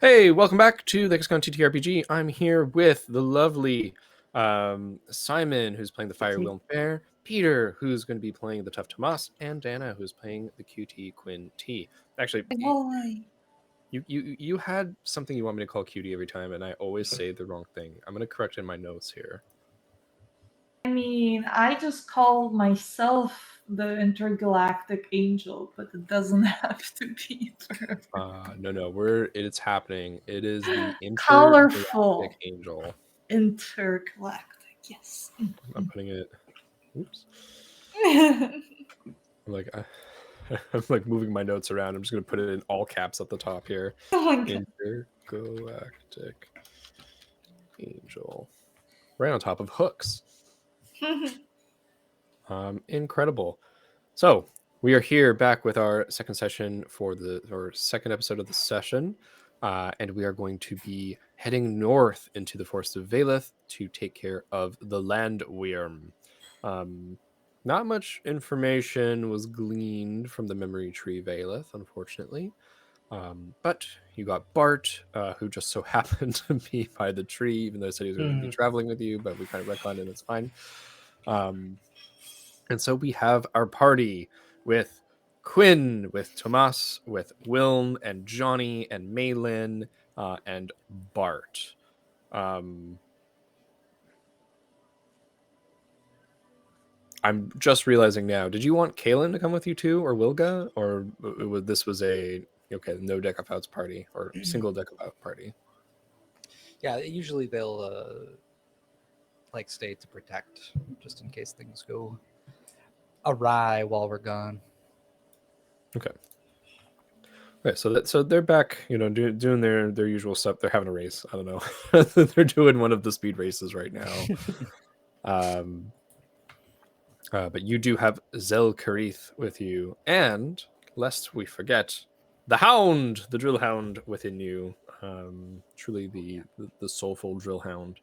Hey, welcome back to the TTRPG. I'm here with the lovely Simon, who's playing the Fire Will Bear, Peter, who's going to be playing the Tough Tomas, and Dana, who's playing the QT Quinn T. Actually, you had something you want me to call Cutie every time, and I always say the wrong thing. I'm going to correct in my notes here. I mean, I just call myself the intergalactic angel, but it doesn't have to be. No, it's happening. It is the Colorful intergalactic angel. Intergalactic, yes. I'm putting it. Oops. I'm like moving my notes around. I'm just going to put it in all caps at the top here. Intergalactic angel. Right on top of hooks. Incredible. So we are here back with our second session for our second episode of the session. And we are going to be heading north into the Forest of Valeth to take care of the Landwyrm. Not much information was gleaned from the memory tree Valeth, unfortunately. But you got Bart, who just so happened to be by the tree, even though he said he was going to be traveling with you, but we kind of retconned and it's fine. And so we have our party with Quinn, with Tomas, with Wilm and Johnny and Maylin and Bart. I'm just realizing now, did you want Kaylin to come with you too, or Wilga? Or this was a, okay, no deck of outs party, or single deck of out party? Yeah, usually they'll stay to protect, just in case things go awry while we're gone. Okay. Okay, so they're back, doing their usual stuff. They're having a race. I don't know. They're doing one of the speed races right now. But you do have Zel Karith with you, and lest we forget, the Hound, the Drill Hound within you. Truly the soulful Drill Hound.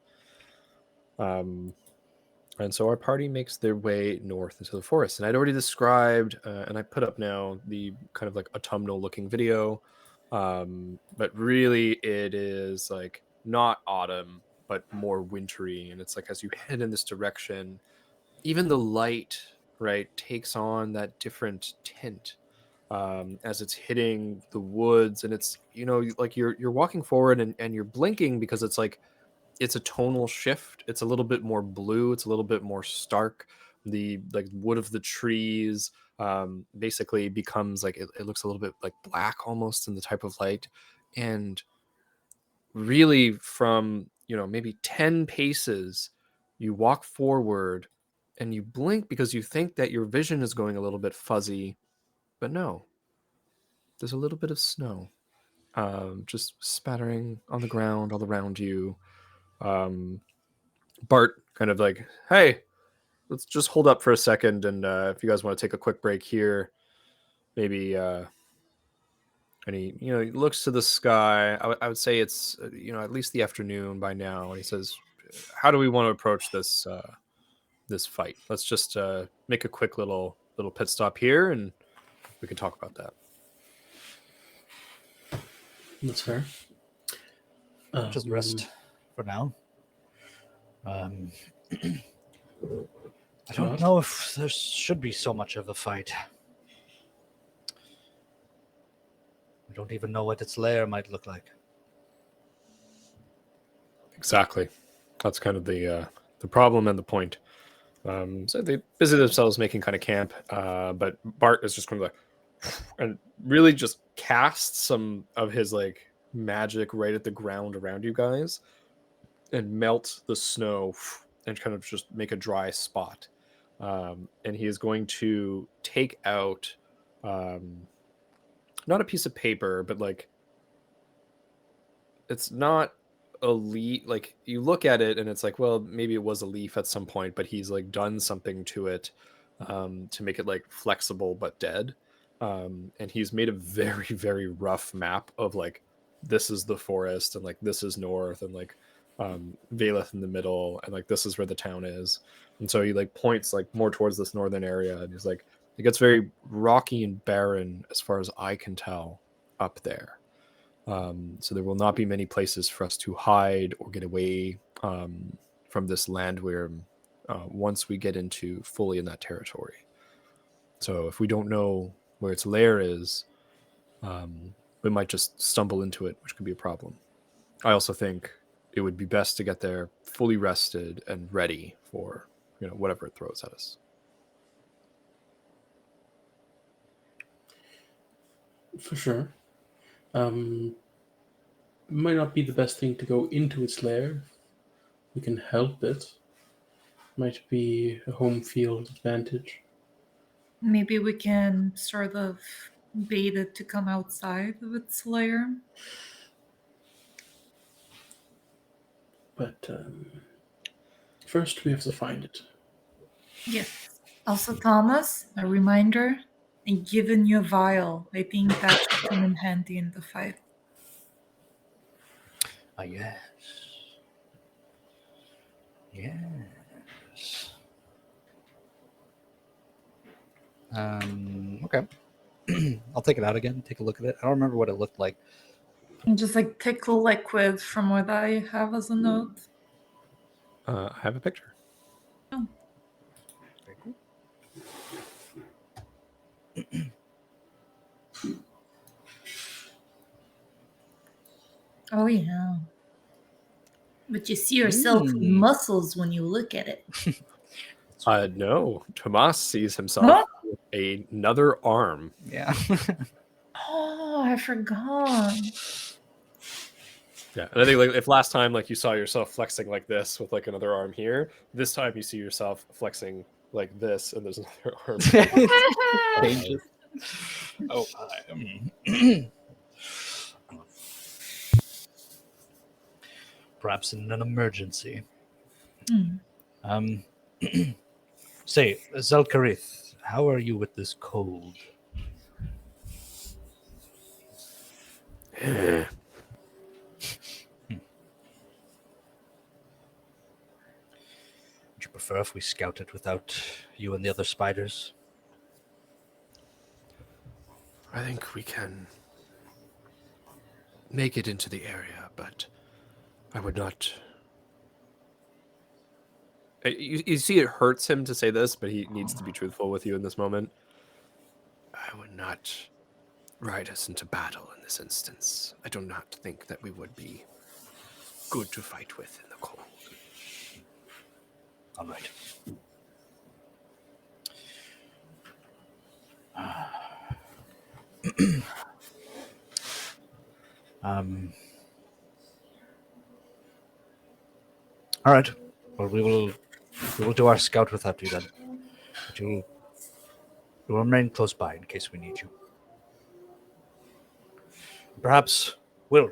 And so our party makes their way north into the forest. And I'd already described, and I put up now the kind of like autumnal looking video. But really it is like not autumn, but more wintry. And it's like as you head in this direction, even the light, right, takes on that different tint as it's hitting the woods. And it's, like you're walking forward and you're blinking because it's like, it's a tonal shift. It's a little bit more blue. It's a little bit more stark. The like wood of the trees basically becomes like, it looks a little bit like black almost in the type of light. And really from, maybe 10 paces, you walk forward and you blink because you think that your vision is going a little bit fuzzy, but no, there's a little bit of snow just spattering on the ground all around you. Bart kind of like, hey, let's just hold up for a second, and if you guys want to take a quick break here, maybe. And he, he looks to the sky. I would say it's, at least the afternoon by now, and he says, "How do we want to approach this this fight? Let's just make a quick little pit stop here, and we can talk about that." That's fair. Just rest for now. I don't know if there should be so much of a fight. We don't even know what its lair might look like. Exactly. That's kind of the problem and the point. So they busy themselves making kind of camp, but Bart is just going to like, and really just cast some of his like magic right at the ground around you guys and melt the snow and kind of just make a dry spot. And he is going to take out not a piece of paper, but like it's not a leaf. Like you look at it and it's like, well, maybe it was a leaf at some point, but he's like done something to it to make it like flexible but dead. And he's made a very, very rough map of like, this is the forest and like this is north and like Valeth in the middle and like this is where the town is. And so he like points like more towards this northern area and he's like, it gets very rocky and barren as far as I can tell up there. So there will not be many places for us to hide or get away from this land where once we get into fully in that territory. So if we don't know where its lair is, we might just stumble into it, which could be a problem. I also think it would be best to get there fully rested and ready for whatever it throws at us. For sure. Might not be the best thing to go into its lair. We can help it. Might be a home field advantage. Maybe we can sort of bait it to come outside of its lair. But first we have to find it. Yes. Also, Thomas, a reminder, I've given you a vial. I think that should come in handy in the fight. Yes. Yes. Okay. I'll take it out again, take a look at it. I don't remember what it looked like. And just like thick liquid from what I have as a note. I have a picture. Oh. Very cool. Oh, yeah. But you see yourself with muscles when you look at it. No, Tomas sees himself Huh? with another arm. Yeah. Oh, I forgot. Yeah, and I think like if last time like you saw yourself flexing like this with like another arm here, this time you see yourself flexing like this, and there's another arm. Changes. Oh, perhaps in an emergency. Say, Zelkarith, how are you with this cold? Would you prefer if we scouted without you and the other spiders? I think we can make it into the area, but I would not. You see, it hurts him to say this, but he needs to be truthful with you in this moment. I would not ride us into battle in this instance. I do not think that we would be good to fight with in the cold. All right. All right. Well, we will do our scout without you then. But you'll remain close by in case we need you. Perhaps, Will,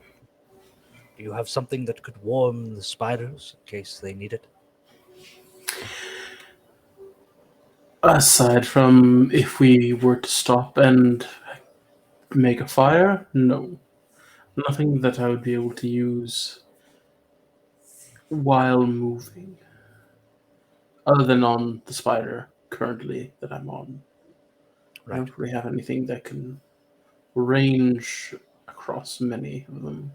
do you have something that could warm the spiders in case they need it? Aside from if we were to stop and make a fire, no. Nothing that I would be able to use while moving. Other than on the spider currently that I'm on. I Right. don't really have anything that can range across many of them.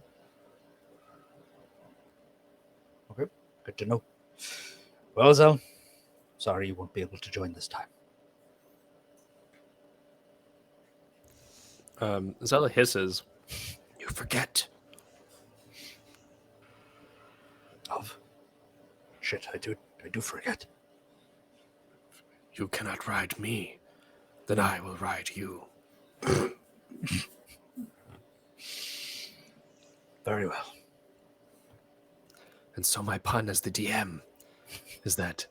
Okay. Good to know. Well, Zel, sorry you won't be able to join this time. Zella hisses. You forget. Of shit, I do forget. You cannot ride me. Then I will ride you. Very well. And so my pun as the DM is that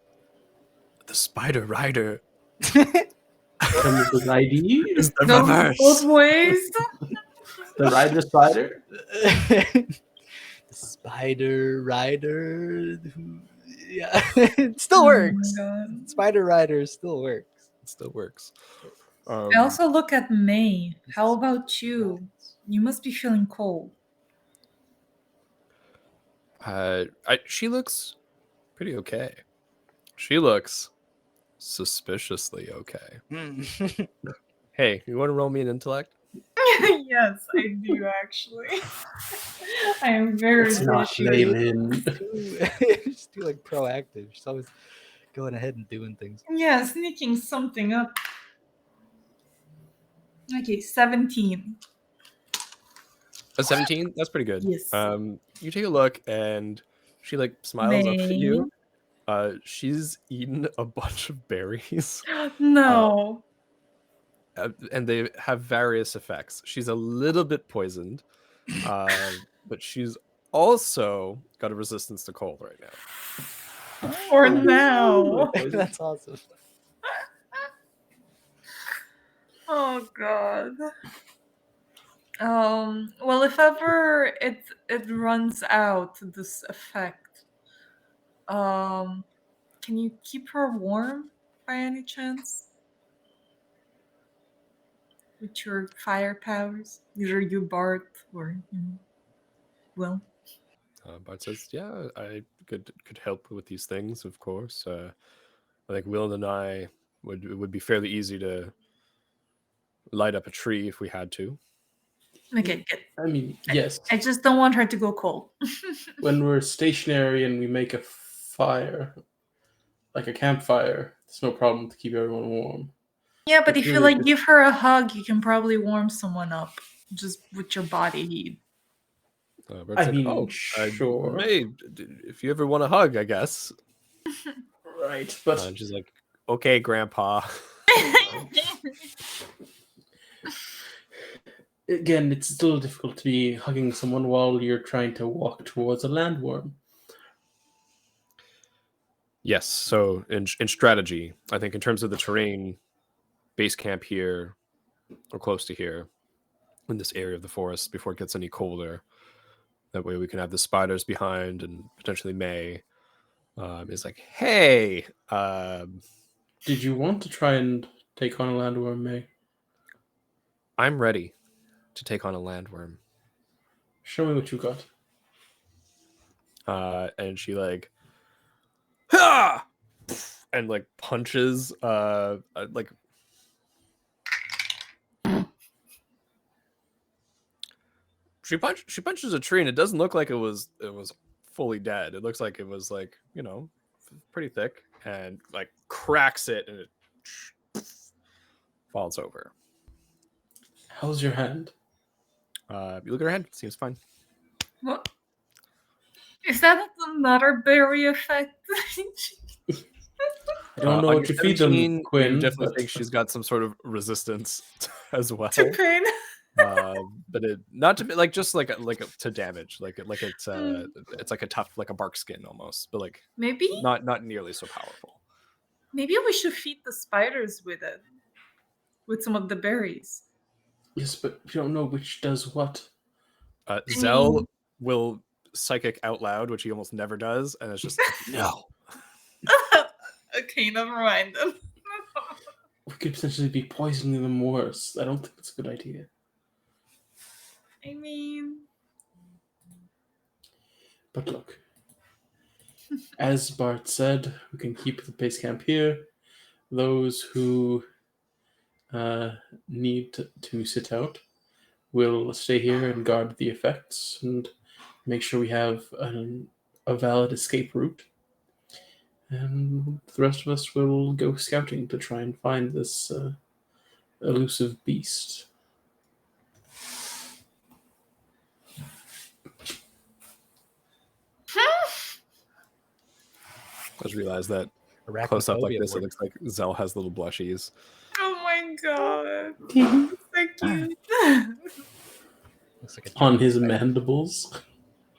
the Spider Rider Comes with ID, is the Goes reverse. both ways. the rider spider. The Spider Rider. Yeah, it still works. Oh my God. Spider Rider still works. It still works. I also look at May. How about you? You must be feeling cold. She looks pretty okay. She looks suspiciously okay. Hey, you want to roll me an intellect? Yes, I do actually. I am very It's not initiated. Leyland. Just too like proactive. She's always going ahead and doing things. Yeah, sneaking something up. Okay, 17. A 17? That's pretty good. Yes. You take a look and she like smiles up at May. you. She's eaten a bunch of berries. No. And they have various effects. She's a little bit poisoned, but she's also got a resistance to cold right now. For now. That's awesome. Oh god. Well, if ever it runs out, this effect, can you keep her warm by any chance? With your fire powers? Either you, Bart, or Will. Bart says, "Yeah, I could help with these things, of course. I think Will and I it would be fairly easy to light up a tree if we had to." Okay, good. I mean, yes. I just don't want her to go cold. When we're stationary and we make a fire, like a campfire, it's no problem to keep everyone warm. Yeah, but It's if you really like just- give her a hug, you can probably warm someone up just with your body heat. Bart I said, mean, "Oh, sure. if you ever want a hug, I guess." Right, but And she's like, "Okay, Grandpa." again, it's still difficult to be hugging someone while you're trying to walk towards a landworm. Yes. So in strategy, I think in terms of the terrain, base camp here or close to here in this area of the forest before it gets any colder. That way we can have the spiders behind and potentially May. Is like, hey, Did you want to try and take on a landworm, May? I'm ready to take on a landworm. Show me what you got. And she like, ha! And like punches, like she punches a tree, and it doesn't look like it was fully dead. It looks like it was like, pretty thick, and like cracks it, and it falls over. How's your hand? You look at her hand, seems fine. What? Is that another berry effect? I don't know On what your you feed them, 17, Quinn. You definitely but- think she's got some sort of resistance as well. To pain? But it not to be like just like to damage, like it's like a tough, like a bark skin almost, but like Maybe not nearly so powerful. maybe we should feed the spiders with it. With some of the berries. Yes, but you don't know which does what. Zell will psychic out loud, which he almost never does, and it's just no. Okay, never mind then. We could potentially be poisoning them worse. I don't think it's a good idea. I mean, But look, as Bart said, we can keep the base camp here. Those who need to sit out will stay here and guard the effects and make sure we have a valid escape route. And the rest of us will go scouting to try and find this elusive beast. I just realized that close up like Arachnophobia this, it board. looks like Zell has little blushies. oh my god. So cute. Looks like a On giant his spider. mandibles.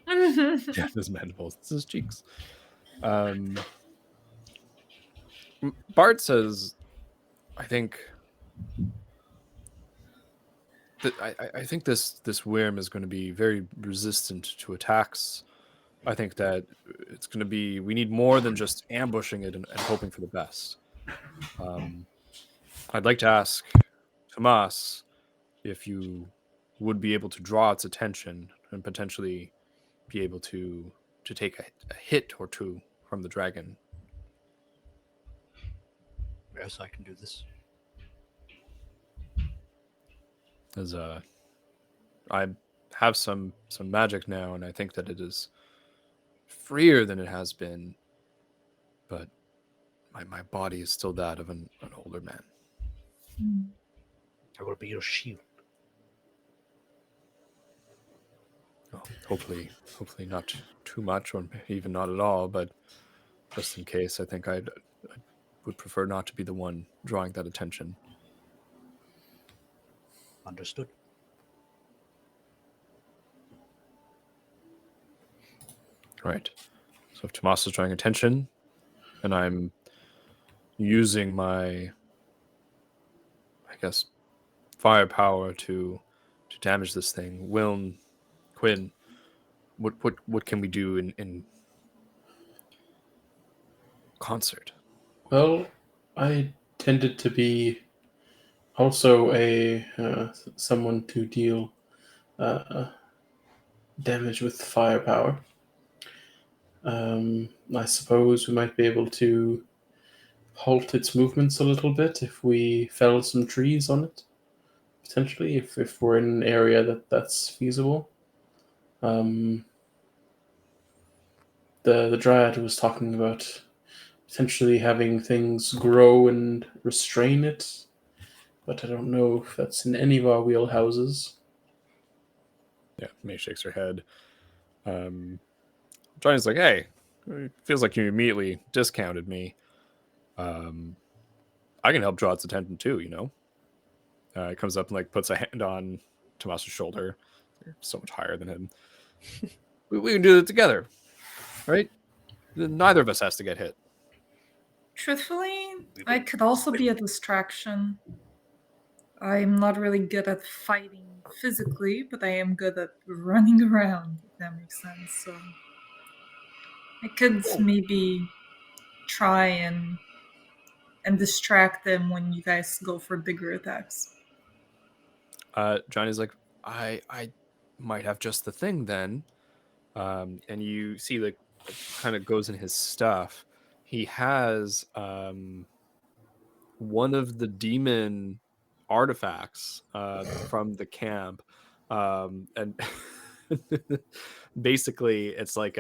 Yeah, his mandibles, it's his cheeks. Bart says, I think that I think this worm is going to be very resistant to attacks. I think that it's going to be, we need more than just ambushing it and hoping for the best. I'd like to ask Tomas if you would be able to draw its attention and potentially be able to take a hit or two from the dragon. Yes, I can do this. as I have some magic now, and I think that it is freer than it has been, but my body is still that of an older man. I will be your shield. Well, hopefully not too much, or even not at all. But just in case, I think I would prefer not to be the one drawing that attention. Understood. Right. So if Tomas is drawing attention, and I'm using my, I guess, firepower to damage this thing, Wilm, Quinn, what can we do in concert? Well, I tended to be also a someone to deal damage with firepower. I suppose we might be able to halt its movements a little bit if we fell some trees on it, potentially, if we're in an area that's feasible. The Dryad was talking about potentially having things grow and restrain it, but I don't know if that's in any of our wheelhouses. Yeah, May shakes her head. Johnny's like, hey, it feels like you immediately discounted me. I can help draw its attention too, you know? It comes up and like puts a hand on Tomas's shoulder. You're so much higher than him. we can do it together, right? Neither of us has to get hit. Truthfully, I could also be a distraction. I'm not really good at fighting physically, but I am good at running around, if that makes sense. So I could maybe try and distract them when you guys go for bigger attacks. Johnny's like, I might have just the thing then. And you see like kind of goes in his stuff. He has one of the demon artifacts from the camp, and basically it's like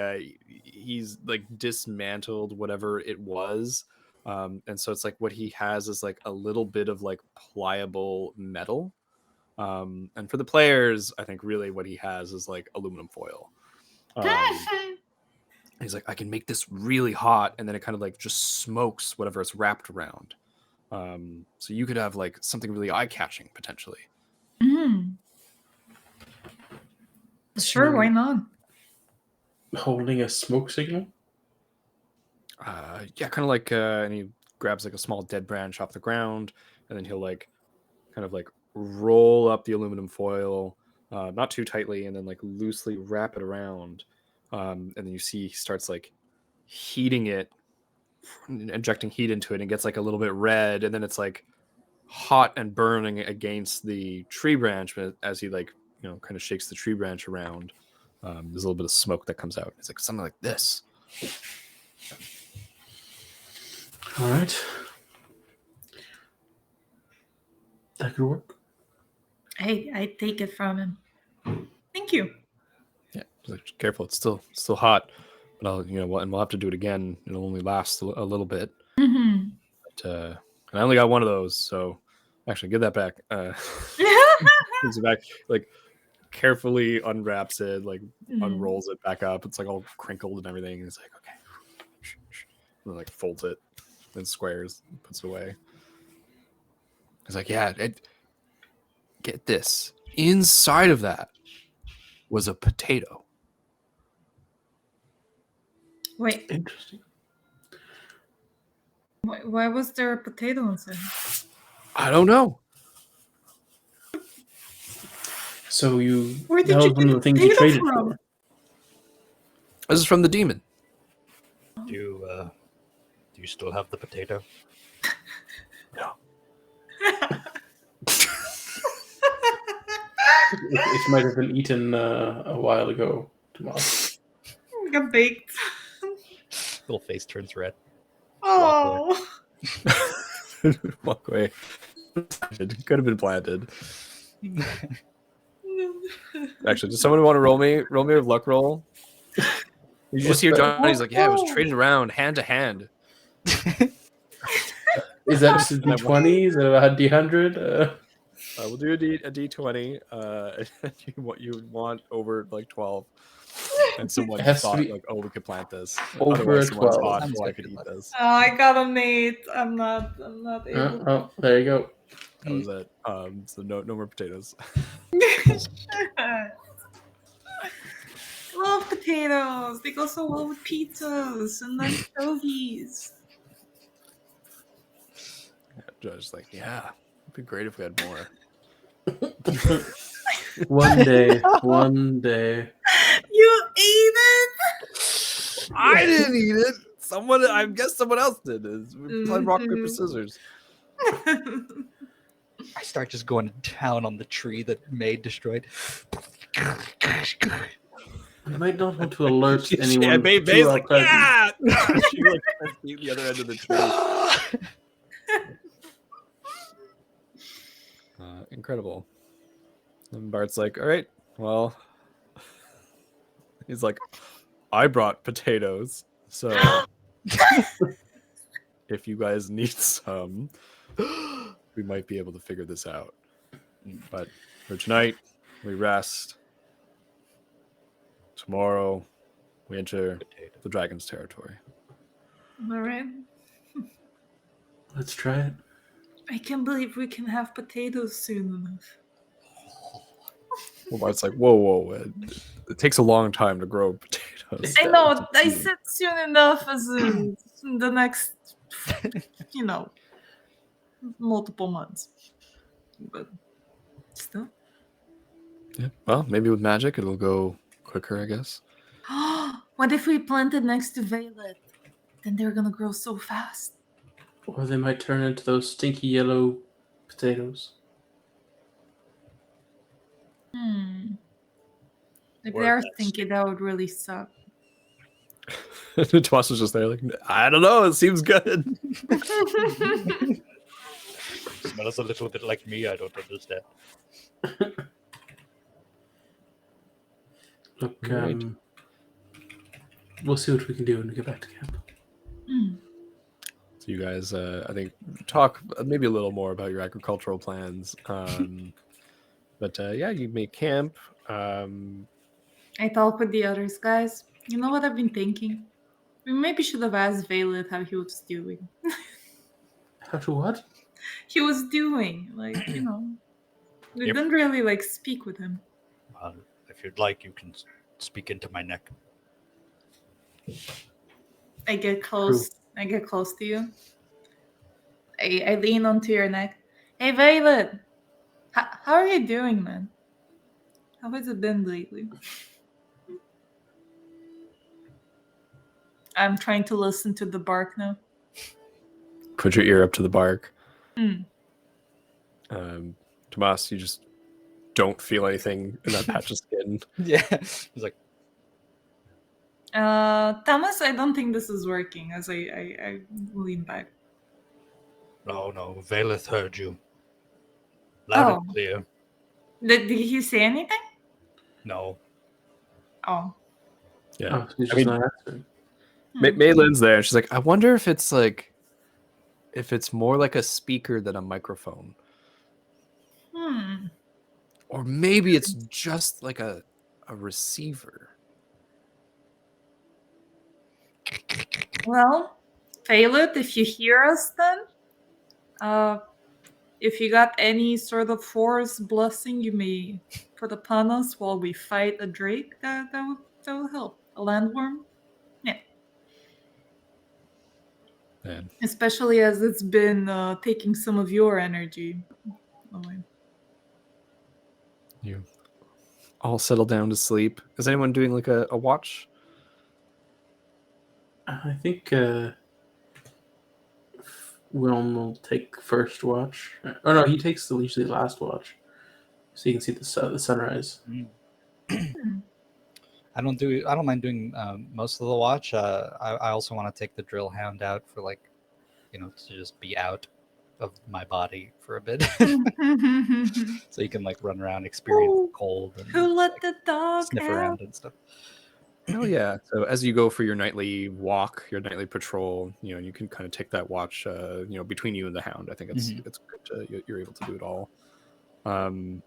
he's like dismantled whatever it was, and so it's like what he has is like a little bit of like pliable metal, and for the players I think really what he has is like aluminum foil. He's like, I can make this really hot, and then it kind of like just smokes whatever it's wrapped around. So you could have like something really eye-catching potentially. Sure, why not? Holding a smoke signal? Yeah, kind of like, and he grabs like a small dead branch off the ground, and then he'll like kind of like roll up the aluminum foil, not too tightly, and then like loosely wrap it around. And then you see he starts like heating it, injecting heat into it, and gets like a little bit red, and then it's like hot and burning against the tree branch. But as he like, you know, kind of shakes the tree branch around, there's a little bit of smoke that comes out. It's like something like this. All right. That could work. I take it from him. Thank you. Yeah, like, careful. It's still hot, but I'll, you know, and we'll have to do it again. It'll only last a little bit. Mm-hmm. But, and I only got one of those, so actually give that back. Gives it back, like carefully unwraps it, like unrolls it back up. It's like all crinkled and everything. And it's like, okay, and then like folds it, then squares, puts it away. It's like, yeah, get this. Inside of that was a potato. Wait, Interesting. why was there a potato inside? I don't know. So Where did that was you one of get the the things you potato traded from? for. This is from the demon. Do you still have the potato? No. It might have been eaten a while ago, Tomas. Got baked. Little face turns red. Oh. Walk away. It could have been planted. Actually, does someone want to roll me a luck roll? You just hear Johnny's like, yeah, it was traded around hand to hand. Is that just a D20? Is it a D100? We'll do a D20. You want over like 12, and someone It has to thought be like, oh, we could plant this. over Otherwise, someone 12. thought, Sounds oh, I good, could eat good luck. this. Oh, I got a mate. I'm not able. Oh, there you go. That was it. So no more potatoes. Love potatoes. They go so well with pizzas and anchovies. Just like, yeah, it'd be great if we had more. One day. You ate it. I didn't eat it. I guess someone else did. We played rock paper scissors. I start just going to town on the tree that May destroyed. We might not want to alert anyone. Yeah, May's like, presence. yeah. She like see the other end of the tree. Incredible. And Bart's like, all right, well, he's like, I brought potatoes, so if you guys need some, we might be able to figure this out. But for tonight, we rest. Tomorrow, we enter the dragon's territory. All right. Let's try it. I can't believe we can have potatoes soon enough. Well, Bart's like, whoa, it takes a long time to grow potatoes. I know. I said soon enough as in the next, multiple months. But still. Yeah. Well, maybe with magic, it'll go quicker, I guess. What if we planted next to Violet? Then they're gonna grow so fast. Or they might turn into those stinky yellow potatoes. If they are thinking, that would really suck. Tomas was just there like, I don't know, it seems good. Smells a little bit like me, I don't understand. Look, Right. We'll see what we can do when we get back to camp. So you guys, I think, talk maybe a little more about your agricultural plans. But yeah, you make camp. I talk with the others, guys. You know what I've been thinking? We maybe should have asked Violet how he was doing. How to what? He was doing, we didn't really speak with him. If you'd like, you can speak into my neck. I get close. I get close to you. I lean onto your neck. Hey, Violet, how are you doing, man? How has it been lately? I'm trying to listen to the bark now. Put your ear up to the bark. Mm. Tomas, you just don't feel anything in that patch of skin. Yeah. He's like, Thomas, I don't think this is working as I lean back. no, Valeth heard you. Loud Oh. and clear. Did he say anything? No. Oh. Yeah. Oh, he's I just mean, not answering. Maylin's there, and she's like, I wonder if it's more like a speaker than a microphone. Or maybe it's just like a receiver. Well, Violet, if you hear us then, if you got any sort of forest blessing you may put upon us while we fight a drake, that will help. A landworm? Yeah. Man. Especially as it's been taking some of your energy away. You all settle down to sleep. Is anyone doing like a watch? I think Wilm will take first watch. Oh no, he takes usually last watch, so you can see the sunrise. I don't mind doing most of the watch. I also want to take the drill hound out for to just be out. of my body for a bit, so you can like run around, experience the cold, and Who let like, the dog sniff out? around and stuff. Oh yeah. So as you go for your nightly walk, your nightly patrol, you can kind of take that watch, between you and the hound. I think it's Mhm. it's good you're able to do it all. And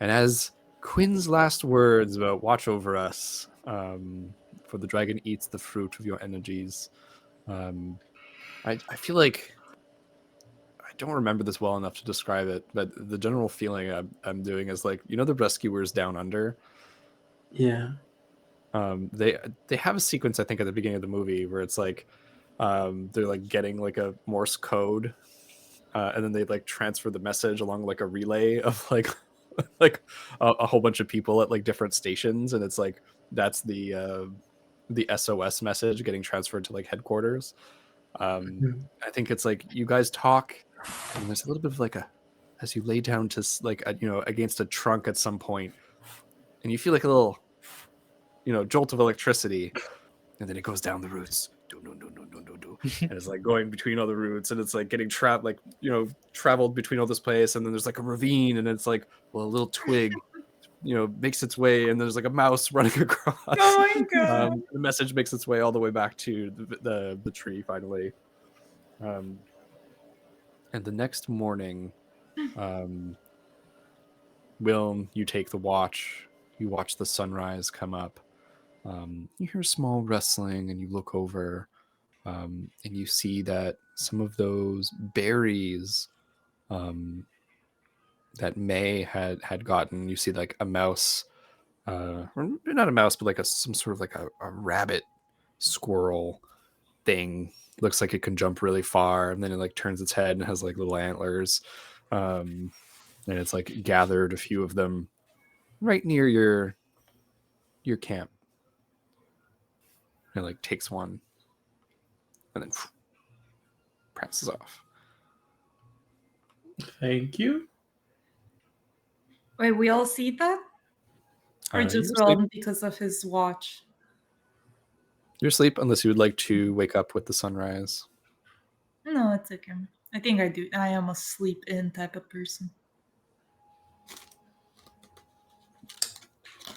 as Quinn's last words about watch over us, for the dragon eats the fruit of your energies. I feel like I don't remember this well enough to describe it, but the general feeling I'm doing is like, the rescuers down under. Yeah. They have a sequence, I think, at the beginning of the movie where it's like, they're like getting like a Morse code, and then they like transfer the message along like a relay of like like a whole bunch of people at like different stations, and it's like that's the SOS message getting transferred to like headquarters. Mhm. I think it's like you guys talk, and there's a little bit of like as you lay down to against a trunk at some point, and you feel like a little jolt of electricity, and then it goes down the roots. Do, do, do, do, do, do, do. And it's like going between all the roots, and it's like getting trapped, like traveled between all this place, and then there's like a ravine, and it's like, well, a little twig makes its way, and there's like a mouse running across. Oh my god. The message makes its way all the way back to the tree finally. And the next morning, Will, you take the watch, you watch the sunrise come up. You hear small rustling, and you look over, and you see that some of those berries, that May had gotten, you see like a mouse, or not a mouse, but like some sort of like a rabbit squirrel thing. Looks like it can jump really far, and then it like turns its head and has like little antlers, and it's like gathered a few of them right near your camp, and like takes one and then prances off. Thank you. Wait, we all see that? Or You're just asleep. Roland because of his watch? You're asleep unless you would like to wake up with the sunrise. No, it's okay. I think I do. I am a sleep-in type of person.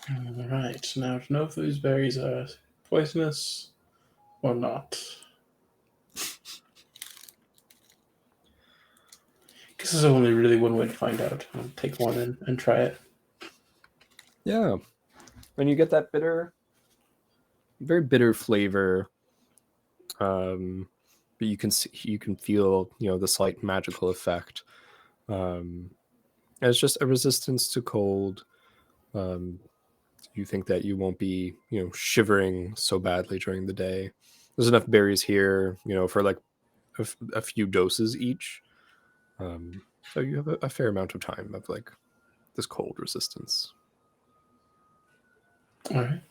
All right. Now to know if these berries are poisonous or not. Guess there's only really one way to find out. I'll take one and try it. Yeah. And you get that very bitter flavor. But you can feel, the slight magical effect. And it's just a resistance to cold. You think that you won't be, shivering so badly during the day. There's enough berries here, for like a few doses each. So you have a fair amount of time of like this cold resistance. All right.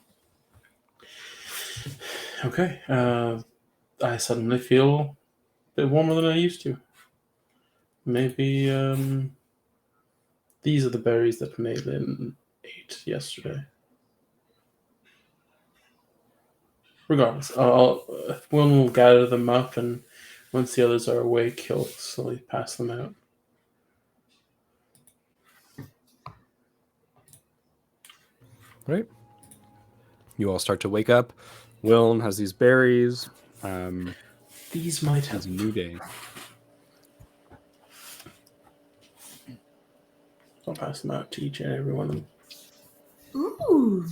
Okay. I suddenly feel a bit warmer than I used to. Maybe these are the berries that Malin ate yesterday. Regardless, one will gather them up, and once the others are awake, he'll slowly pass them out. Right. You all start to wake up. Wilm has these berries. These might help. It's a new day. I'll pass them out to each and every one of them. Ooh.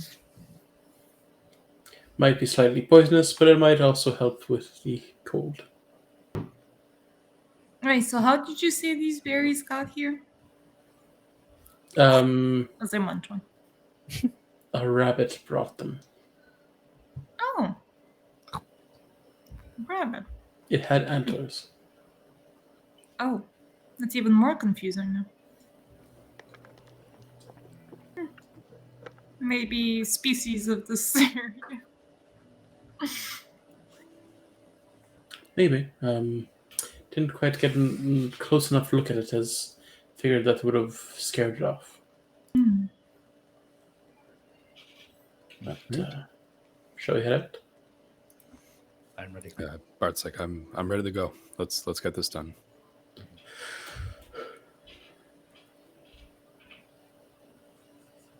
Might be slightly poisonous, but it might also help with the cold. Right, so how did you say these berries got here? As I munch one. A rabbit brought them. Oh. Rabbit. It had antlers. Oh. That's even more confusing now. Maybe species of this area. Maybe. Didn't quite get a close enough look at it as figured that would have scared it off. But shall we head out? I'm ready. Bart's like, I'm ready to go. Let's get this done.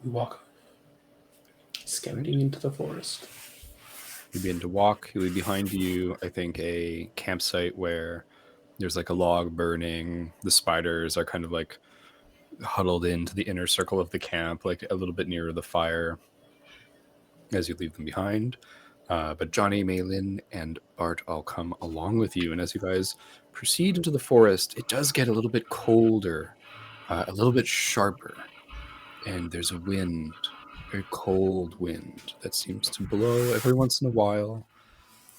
We walk, scouting into the forest. You begin to walk. You leave behind you, I think, a campsite where there's like a log burning. The spiders are kind of like huddled into the inner circle of the camp, like a little bit nearer the fire as you leave them behind. But Johnny, Malin, and Bart all come along with you. And as you guys proceed into the forest, it does get a little bit colder, a little bit sharper. And there's a wind, very cold wind that seems to blow every once in a while,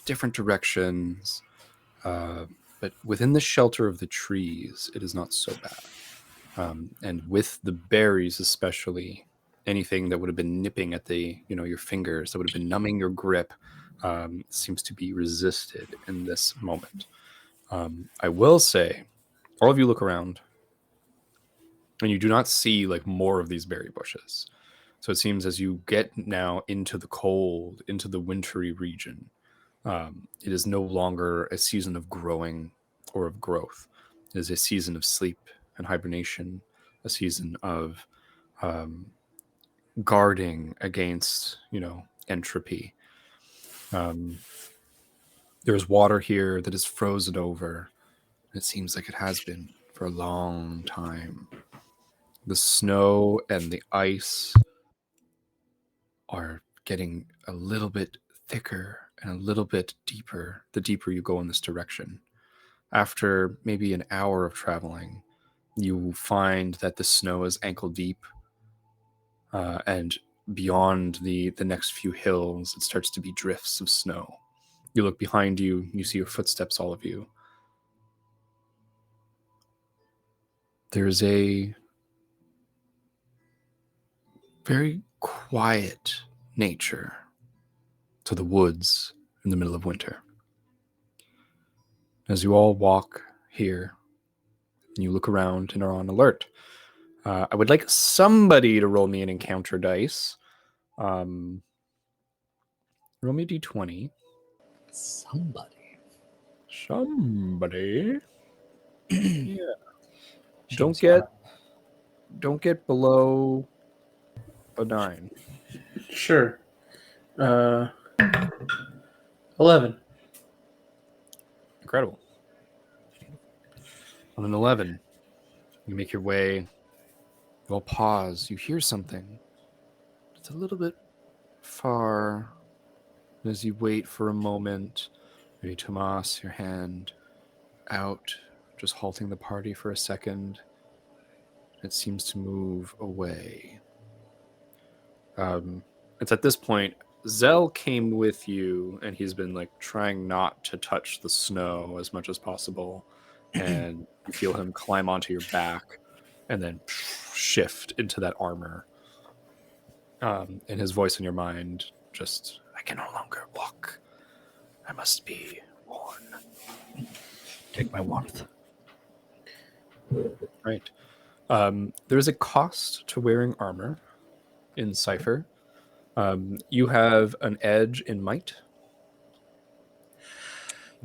different directions. But within the shelter of the trees, it is not so bad. And with the berries especially, anything that would have been nipping at your fingers, that would have been numbing your grip, seems to be resisted in this moment. I will say, all of you look around, and you do not see like more of these berry bushes. So it seems as you get now into the cold, into the wintry region, it is no longer a season of growing or of growth. It is a season of sleep and hibernation, a season of guarding against, entropy. There's water here that is frozen over. It seems like it has been for a long time. The snow and the ice are getting a little bit thicker and a little bit deeper the deeper you go in this direction. After maybe an hour of traveling, you find that the snow is ankle deep, and beyond the next few hills, it starts to be drifts of snow. You look behind you, you see your footsteps, all of you. There's a very quiet nature to the woods in the middle of winter. As you all walk here, and you look around and are on alert, I would like somebody to roll me an encounter dice. Roll me a d20. Somebody. Yeah. James Don't get below a 9. Sure. 11. Incredible. On an 11, you make your way. You all pause. You hear something. It's a little bit far. As you wait for a moment, maybe Tomas, your hand out, just halting the party for a second. It seems to move away. It's at this point, Zell came with you, and he's been like trying not to touch the snow as much as possible. And you feel him climb onto your back and then shift into that armor. And his voice in your mind just, I can no longer walk. I must be worn. Take my warmth. Right. There's a cost to wearing armor in Cypher. You have an edge in might.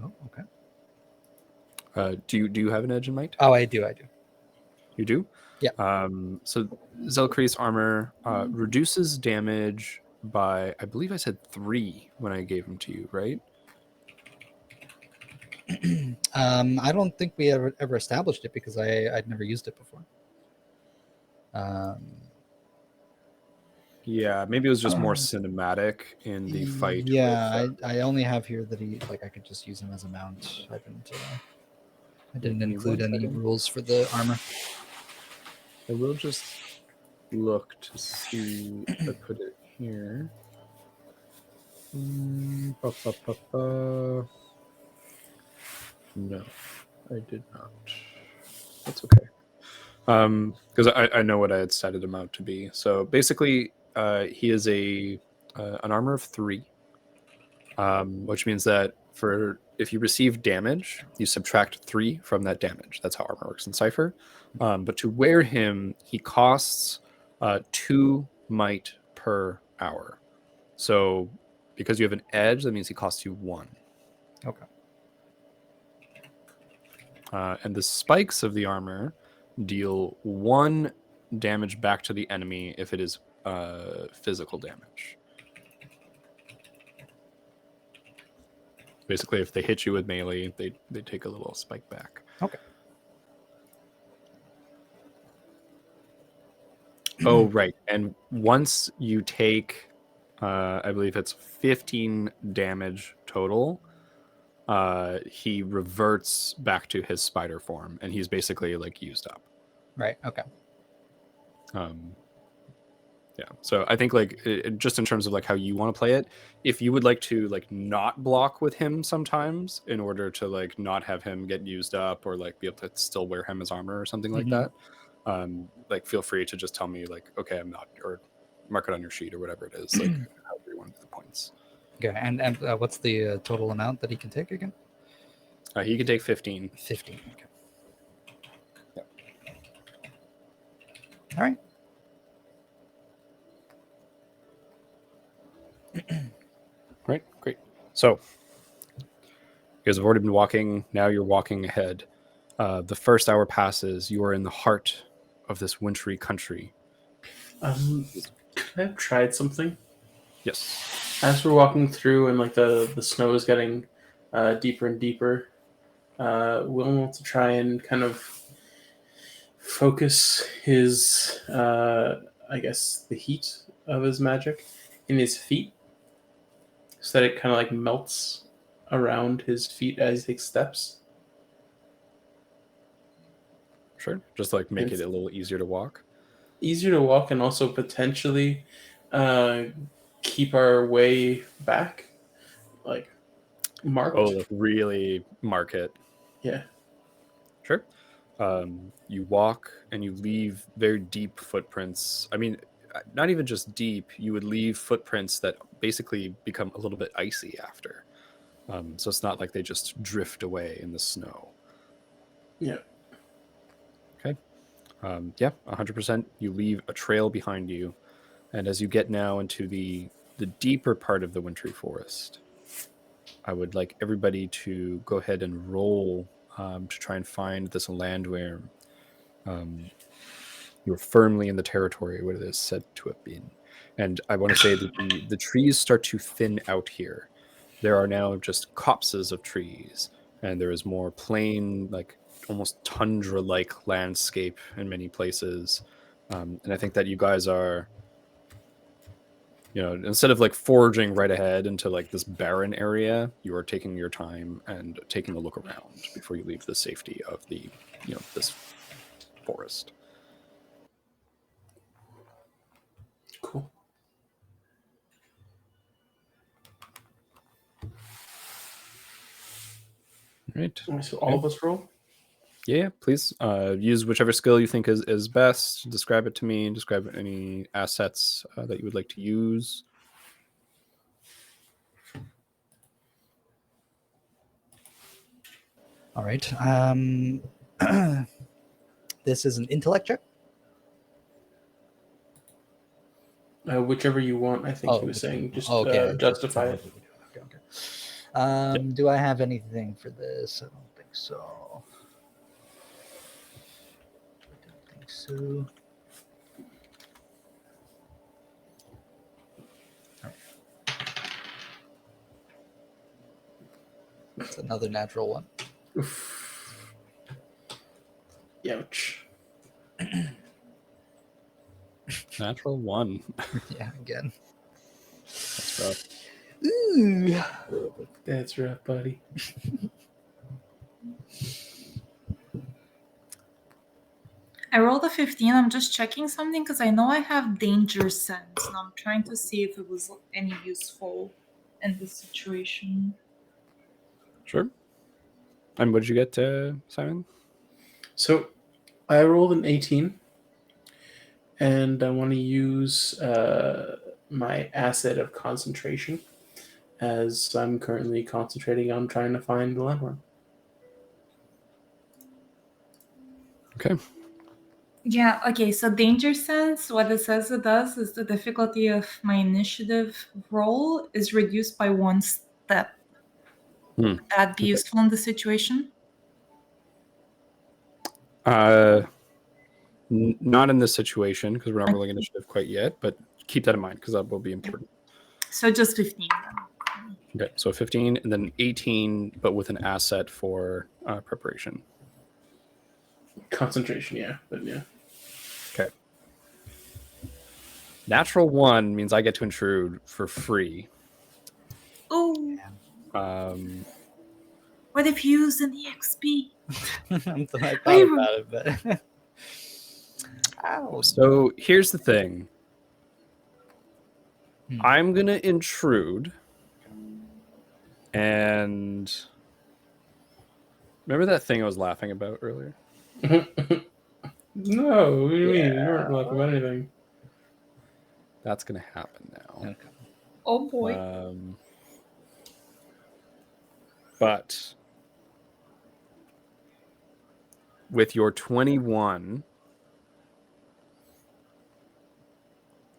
Oh, okay. Do you have an edge in might? Oh, I do. You do? Yeah. So Zelkri's armor reduces damage by, I believe I said 3 when I gave them to you, right? I don't think we ever established it because I'd never used it before. Yeah, maybe it was just more cinematic in the fight. Yeah, I only have here that I could just use him as a mount. I didn't include any rules for the armor. I will just look to see if I put it here. No, I did not. That's okay. Because I know what I had set him out to be. So basically, he is an armor of 3, which means that if you receive damage, you subtract 3 from that damage. That's how armor works in Cypher. But to wear him, he costs 2 might per hour. So because you have an edge, that means he costs you 1. Okay. And the spikes of the armor deal 1 damage back to the enemy if it is physical damage. Basically, if they hit you with melee, they take a little spike back. Okay. Oh, right. And once you take, I believe it's 15 damage total, he reverts back to his spider form, and he's basically like used up. Right. Okay. Yeah. So I think like just in terms of like how you want to play it, if you would like to like not block with him sometimes in order to like not have him get used up or like be able to still wear him as armor or something like that, like feel free to just tell me like, okay, I'm not, or mark it on your sheet or whatever it is, like however you want to do the points. Okay. And what's the total amount that he can take again? He can take 15. 15. Okay. Yep. All right. Right, great. So you guys have already been walking. Now you're walking ahead. The first hour passes. You are in the heart of this wintry country. Could I have tried something? Yes. As we're walking through and like the snow is getting deeper and deeper, Will wants to try and kind of focus his, I guess, the heat of his magic in his feet, so that it kind of like melts around his feet as he takes steps. Sure. Just like make it a little easier to walk. Easier to walk and also potentially keep our way back, like marked. Oh, like really mark it. Yeah. Sure. You walk and you leave very deep footprints. I mean, not even just deep. You would leave footprints that basically become a little bit icy after. So it's not like they just drift away in the snow. Yeah. Okay. Yeah, 100%. You leave a trail behind you. And as you get now into the deeper part of the wintry forest, I would like everybody to go ahead and roll to try and find this land where you're firmly in the territory where it is said to have been. And I want to say that the trees start to thin out here. There are now just copses of trees, and there is more plain, like almost tundra-like landscape in many places. And I think that you guys are, you know, instead of like forging right ahead into like this barren area, you are taking your time and taking a look around before you leave the safety of the, you know, this forest. Cool. Right. So all of us roll? Yeah, please use whichever skill you think is best. Describe it to me. Describe any assets that you would like to use. All right. This is an intellect check. Whichever you want, I think he was saying. Just justify it. Okay. Do I have anything for this? I don't think so. All right. That's another natural one. Oof. Ouch. Natural 1. Yeah, again. That's rough. Ooh. That's rough, buddy. I rolled a 15. I'm just checking something because I know I have danger sense, and I'm trying to see if it was any useful in this situation. Sure. And what did you get, Simon? So I rolled an 18, and I want to use my asset of concentration, as I'm currently concentrating on trying to find the landworm. Okay. Yeah, okay, so danger sense, what it says it does is the difficulty of my initiative roll is reduced by 1 step. Would that be useful in the situation? Not in this situation because we're not rolling initiative quite yet, but keep that in mind because that will be important. So just 15 then. Okay, so 15 and then 18, but with an asset for preparation. Concentration, yeah, but yeah. Okay. Natural 1 means I get to intrude for free. Oh, What if you use an EXP? I thought Wait, about it, but ow. So here's the thing. Hmm. I'm going to intrude. And remember that thing I was laughing about earlier? No, what do you mean? You weren't laughing about anything. That's going to happen now. Okay. Oh boy. But with your 21,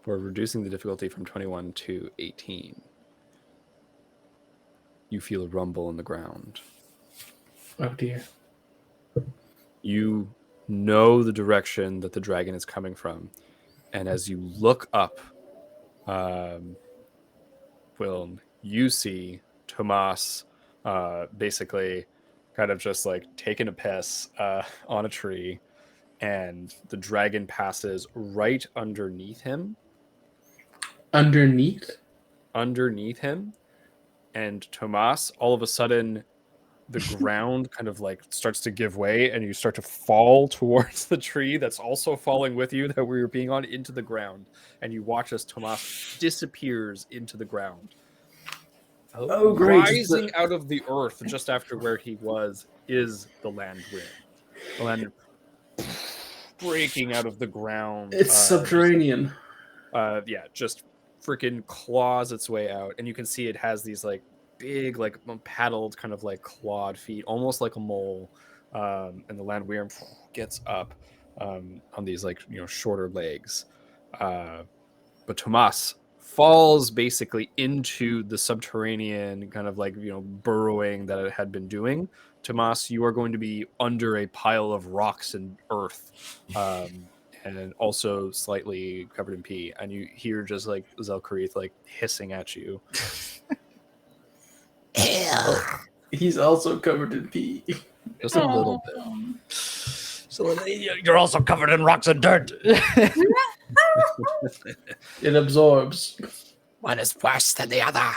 we're reducing the difficulty from 21 to 18. You feel a rumble in the ground. Oh dear. You know the direction that the dragon is coming from. And as you look up, Wilm, you see Tomas basically kind of just like taking a piss on a tree, and the dragon passes right underneath him. Underneath? Underneath him. And Tomas, all of a sudden, the ground kind of like starts to give way, and you start to fall towards the tree that's also falling with you that we were being on into the ground. And you watch as Tomas disappears into the ground. Oh, great. Rising out of the earth just after where he was is the land wind. The land breaking out of the ground. It's subterranean. Just freaking claws its way out. And you can see it has these like big, like paddled kind of like clawed feet, almost like a mole. And the land worm gets up on these like, shorter legs. But Tomas falls basically into the subterranean kind of like, burrowing that it had been doing. Tomas, you are going to be under a pile of rocks and earth, and also slightly covered in pee. And you hear just like Zelkarith like hissing at you. He's also covered in pee. Just a little bit. So you're also covered in rocks and dirt. It absorbs. One is worse than the other.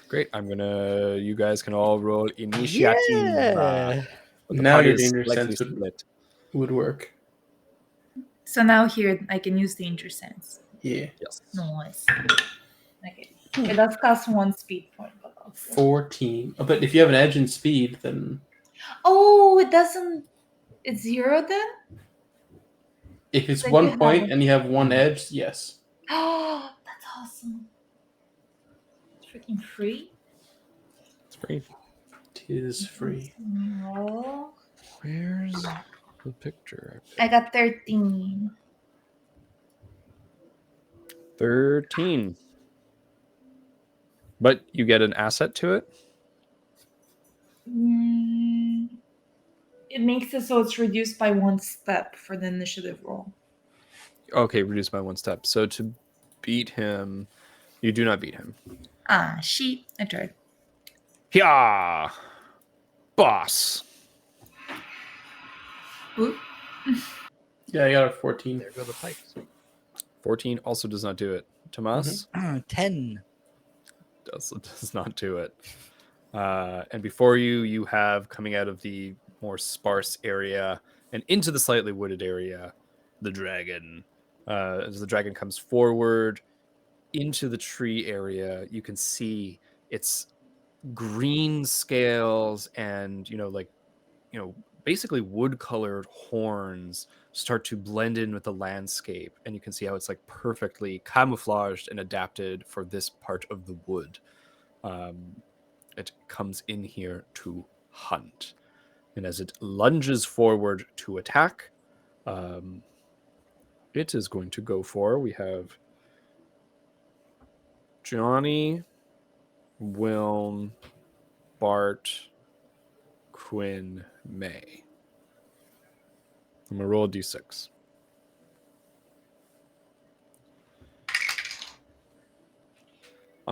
Great. You guys can all roll initiative. Yeah. Now your danger sense would work. So now here I can use danger sense. Yeah. Yes. Nice. Okay. It does cost 1 speed point, but also 14. Oh, but if you have an edge in speed, then oh, it doesn't. It's 0 then. if it's Like 1 point and you have 1 edge, yes. Oh, that's awesome. It's freaking free. It's free. It is free. No. Where's the picture? I got 13. 13. But you get an asset to it? It makes it so it's reduced by 1 step for the initiative roll. Okay, reduced by 1 step. So to beat him, you do not beat him. Ah, sheet. I tried. Yeah, boss. Oop. Yeah, I got a 14. There go the pipes. 14 also does not do it. Tomas 10. does not do it. And before you have coming out of the more sparse area and into the slightly wooded area, the dragon. As the dragon comes forward into the tree area, you can see its green scales and basically wood colored horns start to blend in with the landscape, and you can see how it's like perfectly camouflaged and adapted for this part of the wood. It comes in here to hunt, and as it lunges forward to attack, it is going to go for, we have Johnny, Wilm, Bart, Quinn, May. I'm gonna roll a d6.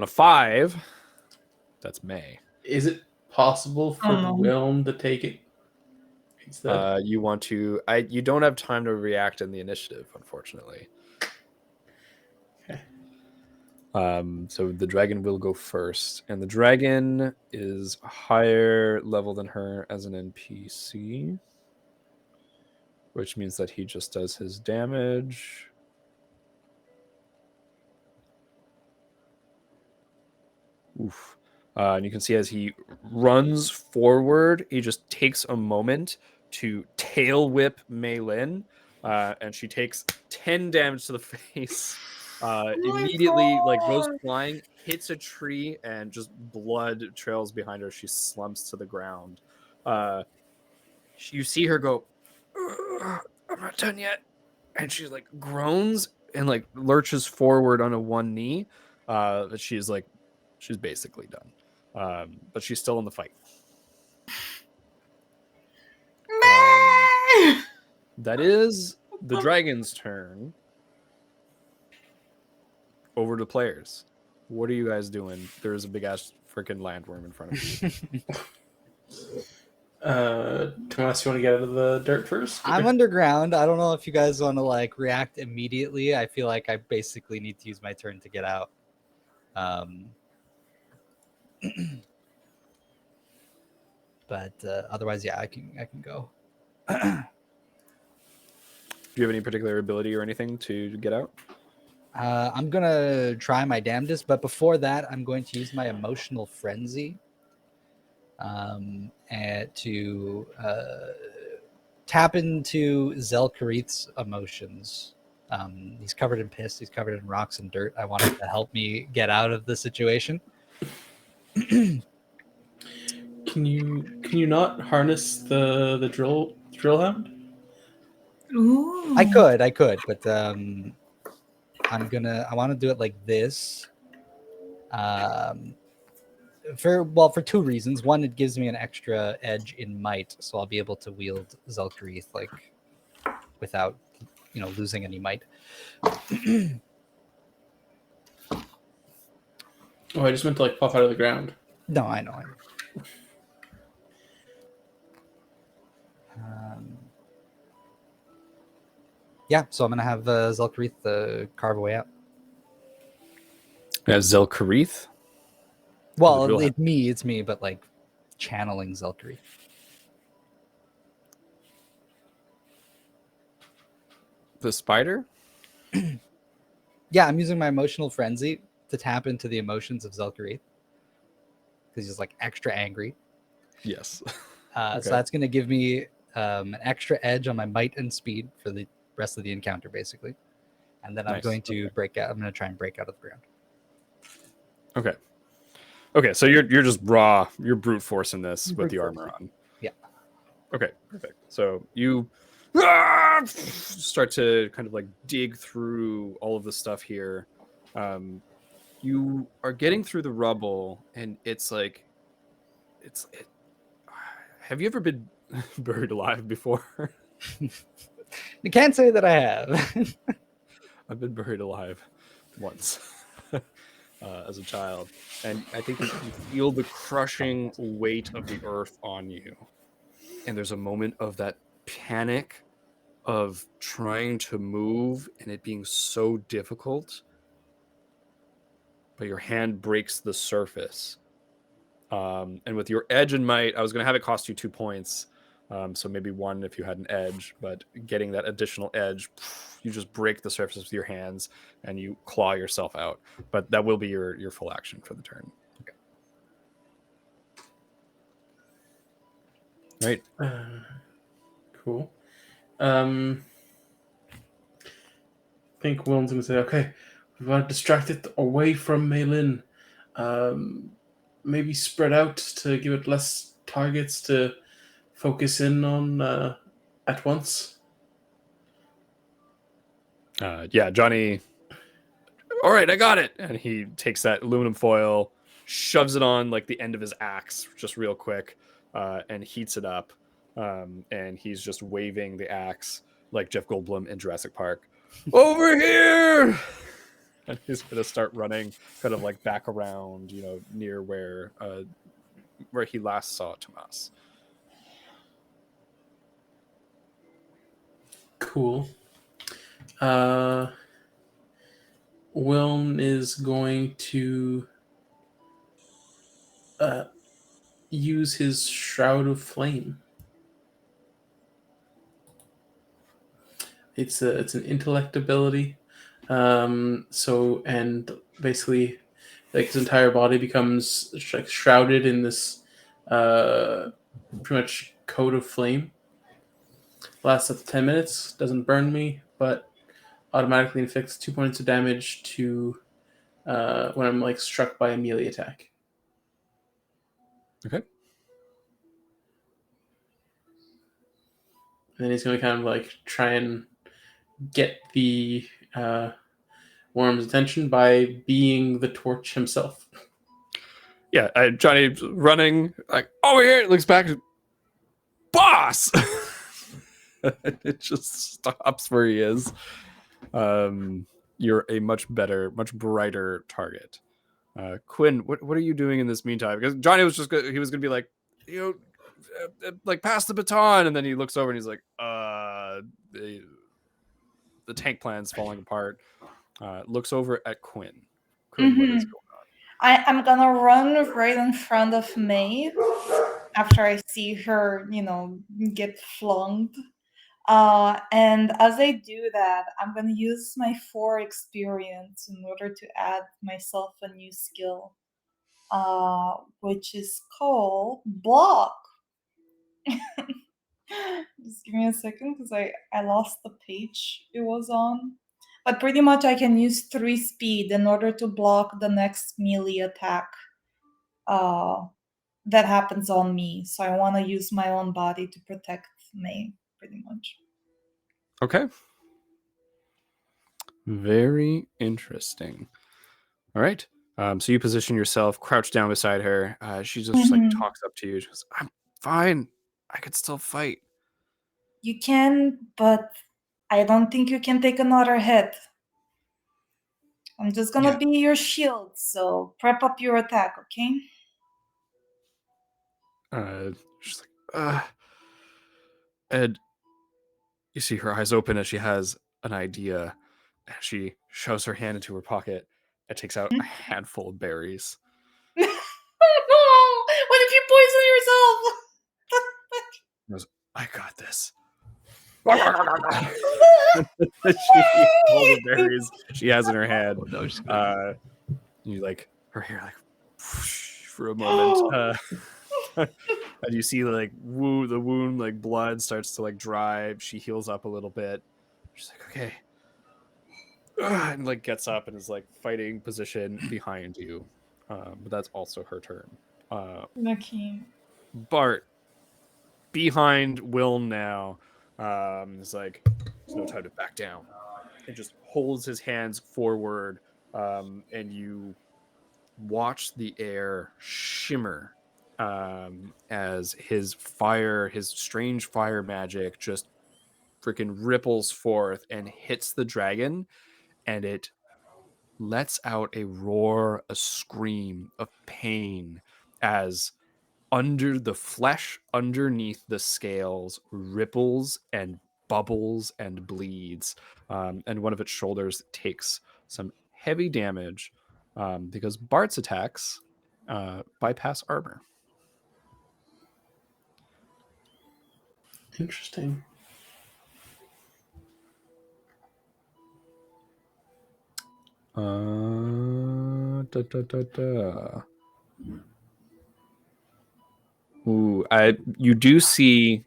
On a 5, that's May. Is it possible for Oh, no. Wilm to take it instead? You want to? You don't have time to react in the initiative, unfortunately. Okay. So the dragon will go first, and the dragon is a higher level than her as an NPC, which means that he just does his damage. Oof. And you can see as he runs forward, he just takes a moment to tail whip Mei Lin, and she takes 10 damage to the face. Immediately, like, goes God. flying, hits a tree, and just blood trails behind her. She slumps to the ground. You see her go, "Ugh, I'm not done yet," and she like groans and like lurches forward on a one knee. But she's basically done. But she's still in the fight. That is the dragon's turn. Over to players. What are you guys doing? There's a big ass freaking landworm in front of you. Tomas, you want to get out of the dirt first? I'm underground. I don't know if you guys want to like react immediately. I feel like I basically need to use my turn to get out. But otherwise, yeah, I can go. Do you have any particular ability or anything to get out? I'm gonna try my damnedest, but before that, I'm going to use my emotional frenzy and to tap into Zelkarith's emotions. He's covered in piss. He's covered in rocks and dirt. I want him to help me get out of the situation. Can you not harness the drill hound? Ooh. I could, but I want to do it like this. For two reasons. One, it gives me an extra edge in might, so I'll be able to wield Zelkarith like without losing any might. Oh, I just meant to like pop out of the ground. No, I know. Yeah, so I'm gonna have Zelkarith carve away out. As Zelkarith? Well, it's me, but like channeling Zelkarith. The spider? Yeah, I'm using my emotional frenzy to tap into the emotions of Zelkarith because he's like extra angry. Yes. So that's going to give me an extra edge on my might and speed for the rest of the encounter, basically. And then I'm going to break out. I'm going to try and break out of the ground. Okay, so you're just raw. You're brute forcing this with the armor on. Yeah. Okay, perfect. So you start to kind of like dig through all of the stuff here. You are getting through the rubble, and it's like, have you ever been buried alive before? You can't say that I have. I've been buried alive once as a child, and I think you feel the crushing weight of the earth on you, and there's a moment of that panic of trying to move and it being so difficult, but your hand breaks the surface. And with your edge and might, I was going to have it cost you 2 points, so maybe 1 if you had an edge, but getting that additional edge, you just break the surface with your hands and you claw yourself out. But that will be your full action for the turn. Okay. Right. Cool. I think Willem's going to say, okay, we've got to distract it away from Meilin. Maybe spread out to give it less targets to focus in on at once. Yeah, Johnny. All right, I got it. And he takes that aluminum foil, shoves it on like the end of his axe just real quick, and heats it up. And he's just waving the axe like Jeff Goldblum in Jurassic Park. Over here! And he's gonna start running, kind of like back around, near where he last saw Tomas. Cool. Wilm is going to use his Shroud of Flame. It's an intellect ability. And basically, like his entire body becomes like shrouded in this pretty much coat of flame. Lasts up to 10 minutes. Doesn't burn me, but automatically inflicts 2 points of damage to when I'm like struck by a melee attack. Okay. And then he's going to kind of like try and get the worm's attention by being the torch himself. Yeah, Johnny's running like over here. Looks back, boss. It just stops where he is. You're a much better, much brighter target. Quinn, what are you doing in this meantime? Because Johnny was he was gonna be like, like pass the baton, and then he looks over and he's like, the tank plan's falling apart. Looks over at Quinn. Quinn, what is going on? I'm gonna run right in front of May after I see her, get flung. And as I do that, I'm gonna use my 4 experience in order to add myself a new skill, which is called block. Just give me a second because I lost the page it was on. But pretty much I can use 3 speed in order to block the next melee attack that happens on me. So I want to use my own body to protect May, pretty much. Okay. Very interesting. All right. So you position yourself, crouch down beside her. She just like talks up to you. She goes, "I'm fine. I could still fight." You can, but I don't think you can take another hit. I'm just gonna be your shield, so prep up your attack, okay? She's like, Ed, you see her eyes open as she has an idea. And she shoves her hand into her pocket and takes out a handful of berries. Oh no! What if you poison yourself? She goes, "I got this." She eats all the berries she has in her hand. Oh, no, she's good. You like her hair like whoosh, for a moment. And you see like the wound, like blood starts to like dry. She heals up a little bit. She's like, "Okay," and like gets up and is like fighting position behind you. But that's also her turn. Okay. Bart behind Will now. Is like, there's no time to back down. It just holds his hands forward, and you watch the air shimmer as his strange fire magic just freaking ripples forth and hits the dragon, and it lets out a roar, a scream of pain as under the flesh underneath the scales ripples and bubbles and bleeds, and one of its shoulders takes some heavy damage because Bart's attacks bypass armor. Interesting. Ooh, you do see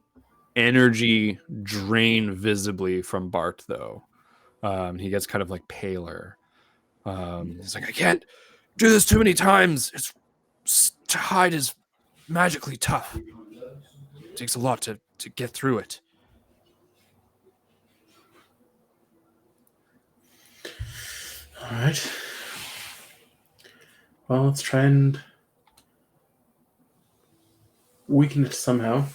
energy drain visibly from Bart, though. He gets kind of like paler. He's like, "I can't do this too many times. To hide is magically tough. It takes a lot to get through it." All right. Well, let's try and weaken it somehow.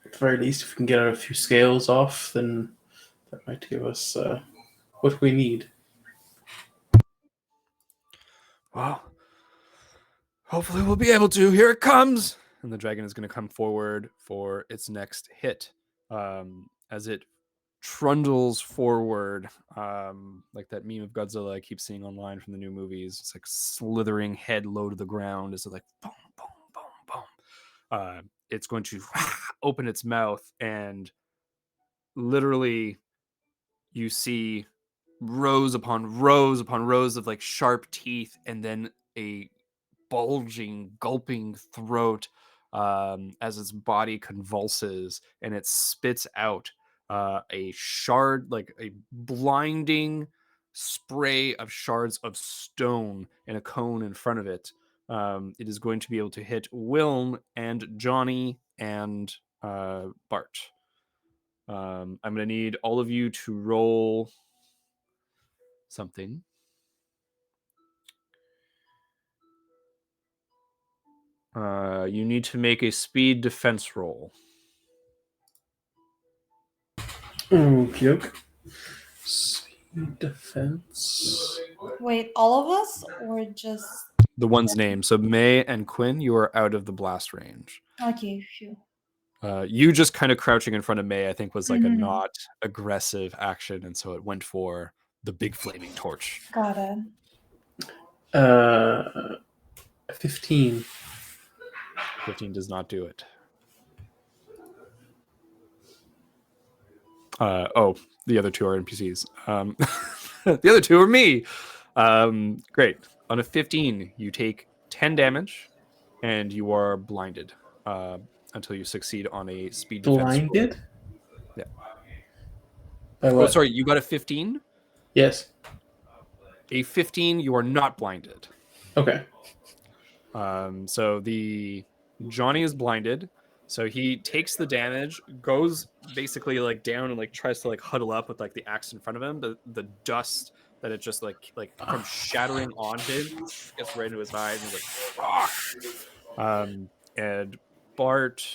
At the very least, if we can get a few scales off, then that might give us what we need. Well, hopefully we'll be able to. Here it comes! And the dragon is going to come forward for its next hit. As it trundles forward, like that meme of Godzilla I keep seeing online from the new movies. It's like slithering head low to the ground as it like boom, boom, boom, boom. It's going to open its mouth, and literally you see rows upon rows of like sharp teeth, and then a bulging, gulping throat as its body convulses, and it spits out a shard, like a blinding spray of shards of stone in a cone in front of it. It is going to be able to hit Wilm and Johnny and Bart. I'm going to need all of you to roll something. You need to make a speed defense roll. Okay. Speed defense. Wait, all of us or just The one's name. So May and Quinn, you are out of the blast range. okay? Phew. You just kind of crouching in front of May, I think, was like a Mhm. not aggressive action, and so it went for the big flaming torch. Got it. 15. 15 does not do it. The other two are NPCs. The other two are me. Great. On a 15, you take 10 damage, and you are blinded until you succeed on a speed defense roll. Blinded? Yeah. By Oh, what? sorry, you got a 15? Yes. A 15, you are not blinded. Okay. So the Johnny is blinded. So he takes the damage, goes basically like down and like tries to like huddle up with like the axe in front of him. The dust that it just like from shattering on him gets right into his eyes, and he's like, fuck. And Bart,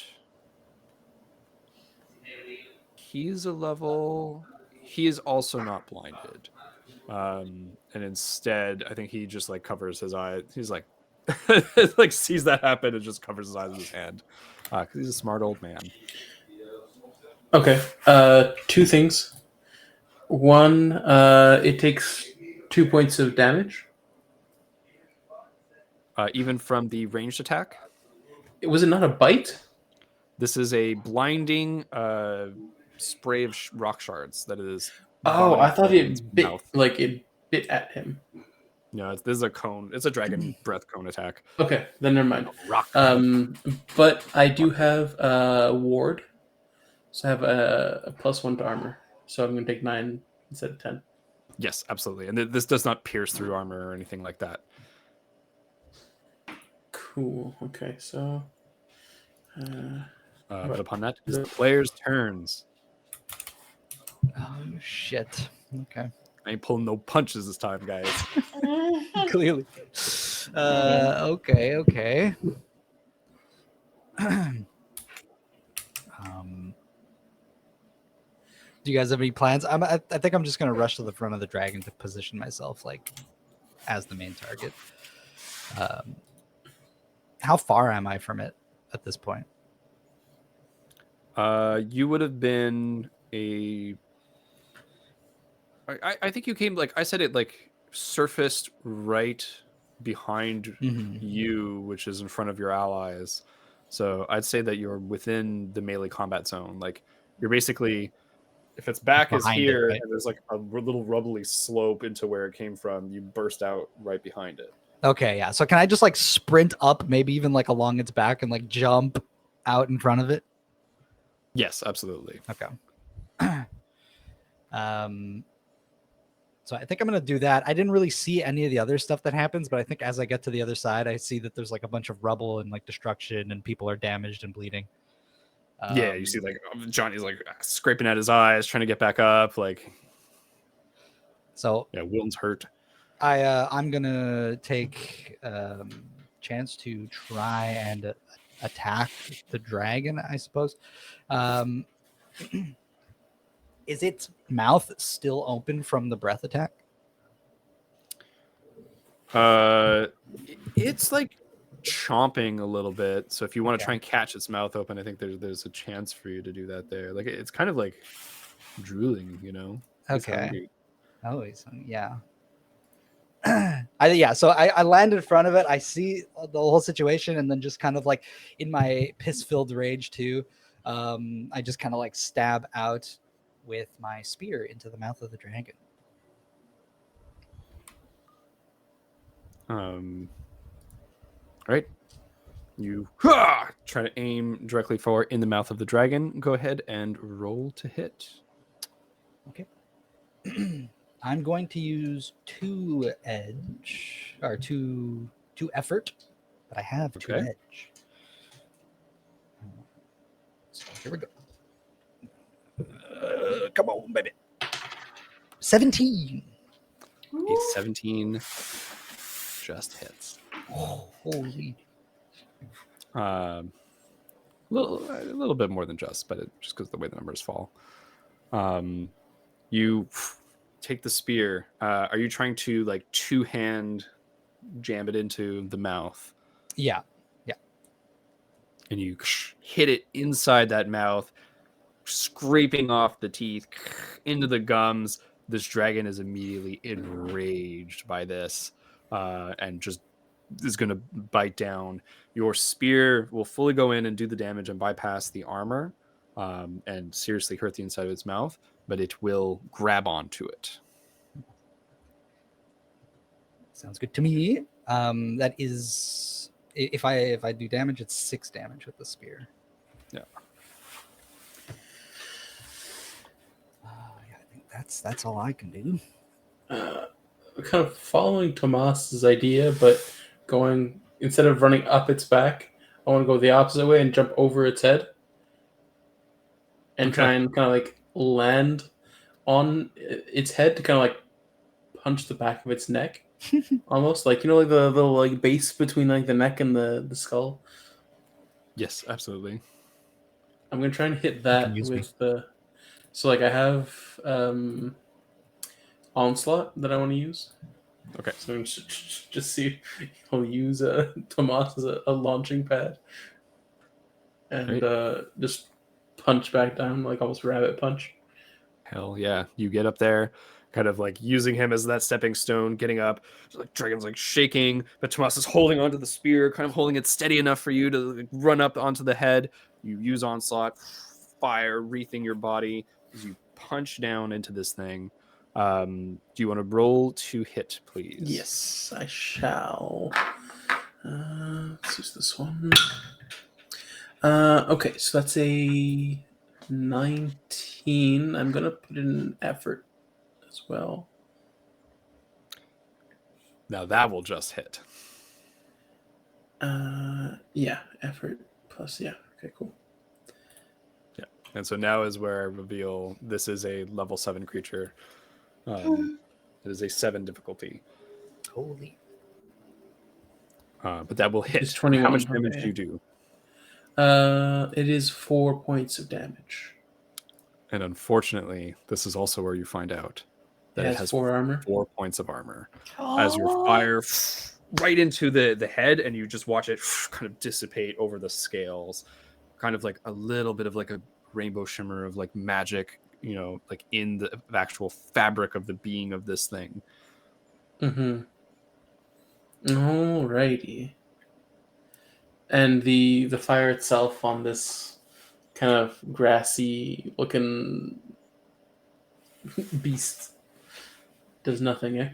he is also not blinded. And instead, I think he just like covers his eye. He's like, like sees that happen and just covers his eyes with his hand because he's a smart old man. Okay. Two things. One, it takes 2 points of damage. Even from the ranged attack. Was it not a bite? This is a blinding spray of rock shards that is. Oh, I thought its it bit mouth. like it bit at him. No, this is a cone. It's a dragon breath cone attack. Okay, then never mind. Rock. But I do have ward, so I have a +1 to armor. So I'm gonna take 9 instead of 10. Yes, absolutely. And this does not pierce through armor or anything like that. Cool. Okay, so. But upon that, it's the players' turns. Oh shit. Okay. I ain't pulling no punches this time, guys. Clearly. Okay. Do you guys have any plans? I think I'm just gonna rush to the front of the dragon to position myself like as the main target. How far am I from it at this point? You would have been I think you came like I said it like surfaced right behind you, which is in front of your allies. So I'd say that you're within the melee combat zone. Like you're basically, if its back is Behind it, here right? and there's like a little rubbly slope into where it came from, you burst out right behind it. Okay, yeah. So can I just like sprint up, maybe even like along its back and like jump out in front of it? Yes, absolutely. Okay. So I think I'm gonna do that. I didn't really see any of the other stuff that happens, but I think as I get to the other side, I see that there's like a bunch of rubble and like destruction, and people are damaged and bleeding. Yeah, you see like Johnny's like scraping at his eyes, trying to get back up. Like, so yeah, Wilton's hurt. I'm gonna take chance to try and attack the dragon, I suppose. Is its mouth still open from the breath attack? It's like chomping a little bit. So if you want to Okay. try and catch its mouth open, I think there's a chance for you to do that there. Like it's kind of like drooling, you know. It's Okay. hungry. Oh, yeah. So I land in front of it. I see the whole situation, and then just kind of like in my piss-filled rage too, I just kind of like stab out with my spear into the mouth of the dragon. Right. You try to aim directly for in the mouth of the dragon. Go ahead and roll to hit. Okay. I'm going to use 2 edge or 2 effort, but I have 2 Okay. edge. So here we go. Come on, baby. 17. A 17 just hits. Oh, holy. A little bit more than just, but just because of the way the numbers fall. You take the spear. Are you trying to like 2-hand jam it into the mouth? Yeah. And you hit it inside that mouth, scraping off the teeth into the gums. This dragon is immediately enraged by this, and just is going to bite down. Your spear will fully go in and do the damage and bypass the armor, and seriously hurt the inside of its mouth, but it will grab onto it. Sounds good to me. That is, if I do damage, it's 6 damage with the spear. Yeah. Yeah, I think that's all I can do. Kind of following Tomas's idea, but going instead of running up its back, I want to go the opposite way and jump over its head, and Okay. try and kind of like land on its head to kind of like punch the back of its neck, almost like like the little like base between like the neck and the skull. Yes, absolutely. I'm gonna try and hit that use me. with the. So like I have onslaught that I want to use. Okay. So I'm just see I'll use Tomas as a launching pad, and just punch back down like almost rabbit punch. Hell yeah. You get up there, kind of like using him as that stepping stone, getting up. Like dragon's like shaking, but Tomas is holding onto the spear, kind of holding it steady enough for you to like, run up onto the head. You use onslaught, fire wreathing your body as you punch down into this thing. Do you want to roll to hit, please? Yes, I shall. Let's use this one. Okay, so that's a 19. I'm gonna put in an effort as well. Now that will just hit. Yeah, effort plus Okay, cool. Yeah, and so now is where I reveal this is a level 7 creature. It is a 7 difficulty. Holy. But that will hit. It's 21. How much damage Okay. do you do? It is 4 points of damage. And unfortunately, this is also where you find out that it has 4 armor. 4 points of armor. Oh. As your fire right into the head, and you just watch it kind of dissipate over the scales, kind of like a little bit of like a rainbow shimmer of like magic, like in the actual fabric of the being of this thing. Mm-hmm. Alrighty. And the fire itself on this kind of grassy looking beast does nothing, eh?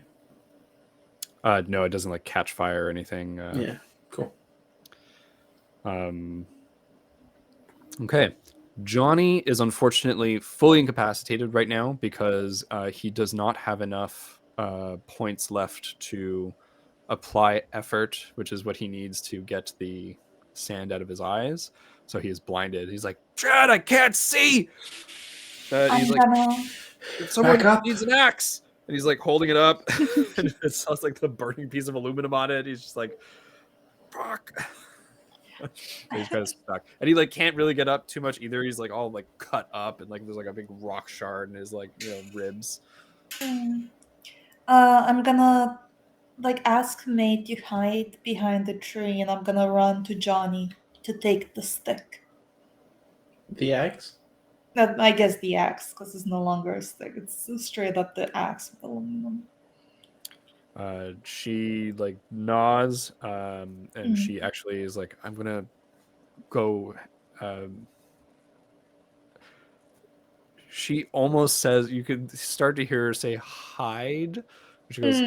No, it doesn't like catch fire or anything. Yeah, cool. Okay. Johnny is unfortunately fully incapacitated right now because he does not have enough points left to apply effort, which is what he needs to get the sand out of his eyes. So he is blinded. He's like, Chad, I can't see. He's like, someone Back up. needs an axe. And he's like holding it up. And it sounds like the burning piece of aluminum on it. He's just like, fuck. He's kind of stuck, and he like can't really get up too much either. He's like all like cut up, and like there's like a big rock shard in his like ribs. I'm gonna like ask Mate to hide behind the tree, and I'm gonna run to Johnny to take the stick. The axe? I guess the axe, because it's no longer a stick. It's straight up the axe with aluminum. She like nods, and she actually is like, I'm gonna go. She almost says, you could start to hear her say hide. She goes,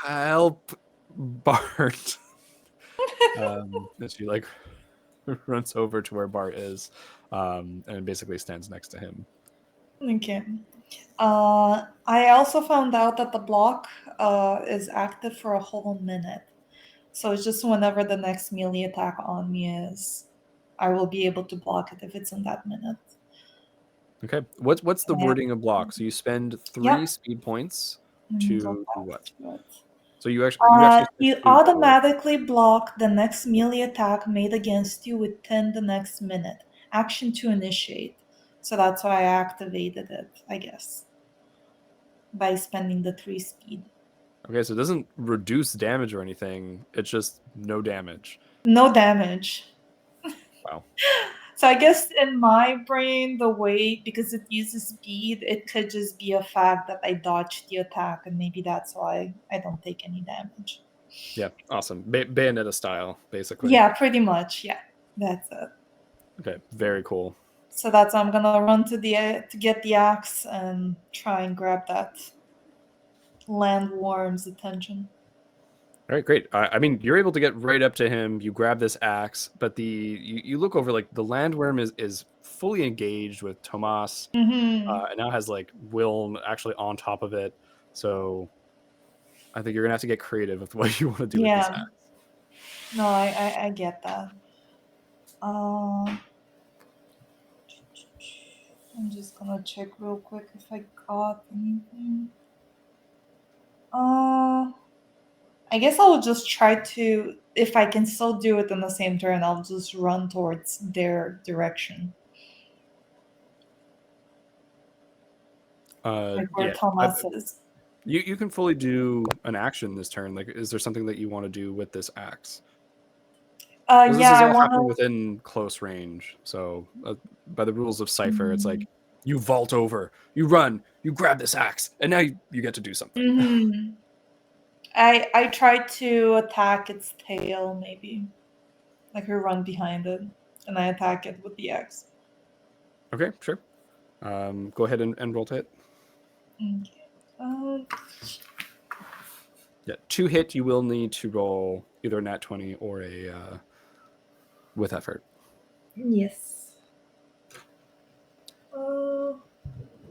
help Bart. And she like runs over to where Bart is, and basically stands next to him. Okay. I also found out that the block is active for a whole minute. So it's just whenever the next melee attack on me is, I will be able to block it if it's in that minute. Okay. What's the Yeah. wording of block? So you spend 3 Yep. speed points Go to do back what? to it. So you actually You spend 2 for- automatically block the next melee attack made against you within the next minute. Action to initiate. So that's why I activated it, I guess, by spending the 3 speed. Okay, so it doesn't reduce damage or anything. It's just no damage. No damage. Wow. So I guess in my brain, the way, because it uses speed, it could just be a fact that I dodged the attack, and maybe that's why I don't take any damage. Yeah, awesome. Bayonetta style, basically. Yeah, pretty much. Yeah, that's it. Okay, very cool. So that's I'm gonna run to get the axe and try and grab that landworm's attention. All right, great. I mean, you're able to get right up to him. You grab this axe, but you look over, like the landworm is fully engaged with Tomas, Mm-hmm. and now has like Will actually on top of it. So I think you're gonna have to get creative with what you want to do with this Yeah. axe. No, I get that. I'm just gonna check real quick if I got anything. I guess I'll just try to, if I can still do it in the same turn, I'll just run towards their direction. Like where Yeah, Thomas is. you can fully do an action this turn. Like, is there something that you want to do with this axe? This Yeah, is I all want happening to. within close range. So by the rules of Cypher, it's like you vault over, you run, you grab this axe, and now you get to do something. Mm-hmm. I tried to attack its tail, maybe. Like I run behind it, and I attack it with the axe. Okay, sure. Go ahead and roll to hit. Okay. Yeah, to hit, you will need to roll either a nat 20 or a with effort. Yes.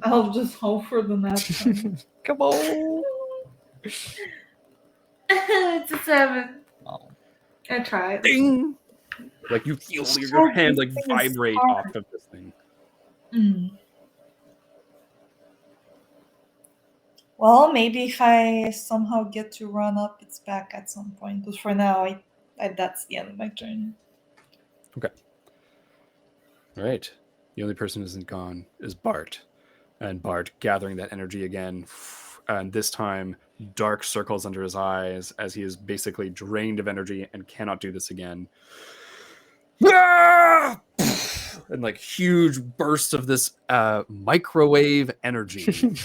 I'll just hope for the nat 20. Come on. It's a 7. Oh. I tried. Ding! Like you feel your hand like vibrate off of this thing. Well, maybe if I somehow get to run up its back at some point. But for now, I that's the end of my turn. Okay. All right. The only person who isn't gone is Bart. And Bart gathering that energy again. And this time, dark circles under his eyes as he is basically drained of energy and cannot do this again. And like huge bursts of this microwave energy.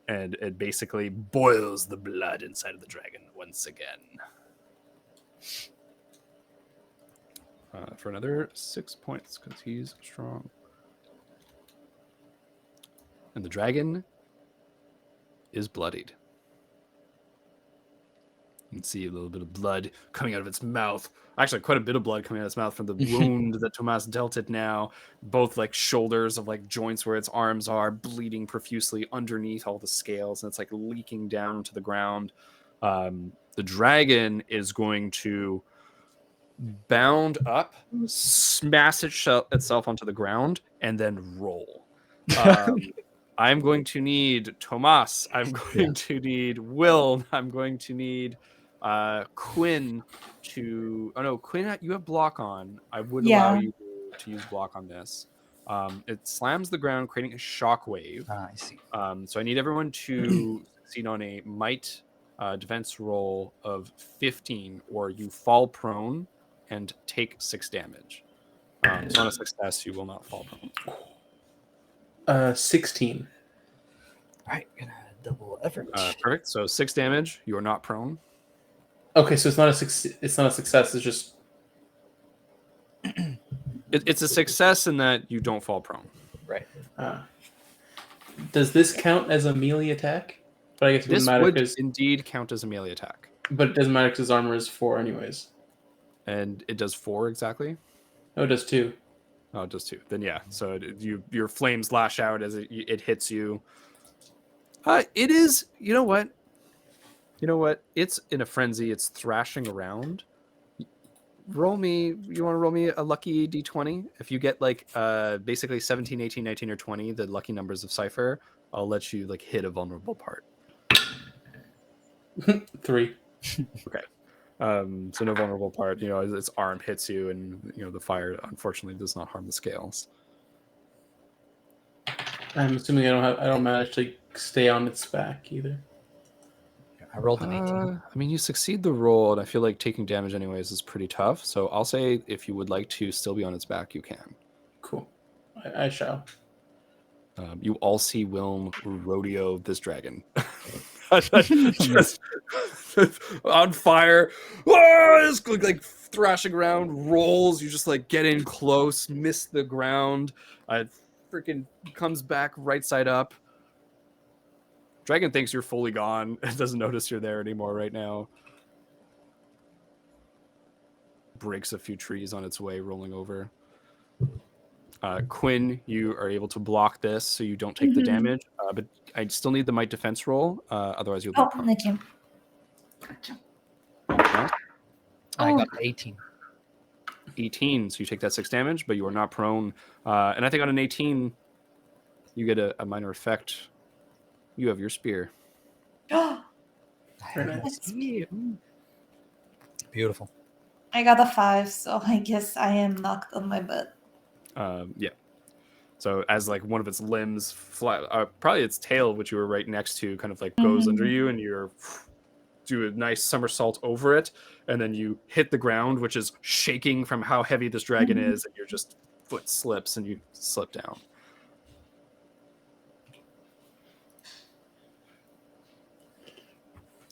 And it basically boils the blood inside of the dragon once again. For another 6 points, because he's strong. And the dragon is bloodied. You can see a little bit of blood coming out of its mouth. Actually, quite a bit of blood coming out of its mouth from the wound that Tomas dealt it now. Both like shoulders of like joints where its arms are bleeding profusely underneath all the scales, and it's like leaking down to the ground. The dragon is going to bound up, smash itself onto the ground, and then roll. I'm going to need Tomas. I'm going to need Will. I'm going to need Quinn to. Oh no, Quinn, you have block on. I would Yeah. allow you to use block on this. It slams the ground, creating a shockwave. I see. So I need everyone to succeed on a might defense roll of 15, or you fall prone and take 6 damage. So on a success, you will not fall prone. 16. All right, gonna double effort. Perfect. So 6 damage. You are not prone. Okay, so it's not a success. It's just It's a success in that you don't fall prone. Right. Does this count as a melee attack? But I guess it This wouldn't matter would because. indeed count as a melee attack. But it doesn't matter because his armor is 4 anyways. And it does 4 exactly. Oh, it does 2. Oh, it does 2. Then yeah. So your flames lash out as it hits you. It is. You know what? It's in a frenzy. It's thrashing around. Roll me. You want to roll me a lucky d20? If you get like basically 17, 18, 19, or 20, the lucky numbers of Cypher, I'll let you like hit a vulnerable part. 3. Okay. So no vulnerable part. Its arm hits you, and the fire unfortunately does not harm the scales. I'm assuming I don't manage to stay on its back either. I rolled an 18. I mean, you succeed the roll, and I feel like taking damage anyways is pretty tough. So I'll say if you would like to still be on its back, you can. Cool. I shall. You all see Wilm rodeo this dragon. Just on fire. Just like thrashing around, rolls. You just like get in close, miss the ground. Freaking comes back right side up. Dragon thinks you're fully gone. It doesn't notice you're there anymore right now. Breaks a few trees on its way, rolling over. Quinn, you are able to block this, so you don't take the damage. But I still need the might defense roll. Otherwise, you'll be prone. Thank you. Gotcha. I got 18. 18, so you take that 6 damage, but you are not prone. And I think on an 18, you get a minor effect. You have your spear. Very nice. Beautiful. I got a 5, so I guess I am knocked on my butt. Yeah. So as like one of its limbs, probably its tail, which you were right next to, kind of like goes under you, and you're do a nice somersault over it, and then you hit the ground, which is shaking from how heavy this dragon is, and your just foot slips and you slip down.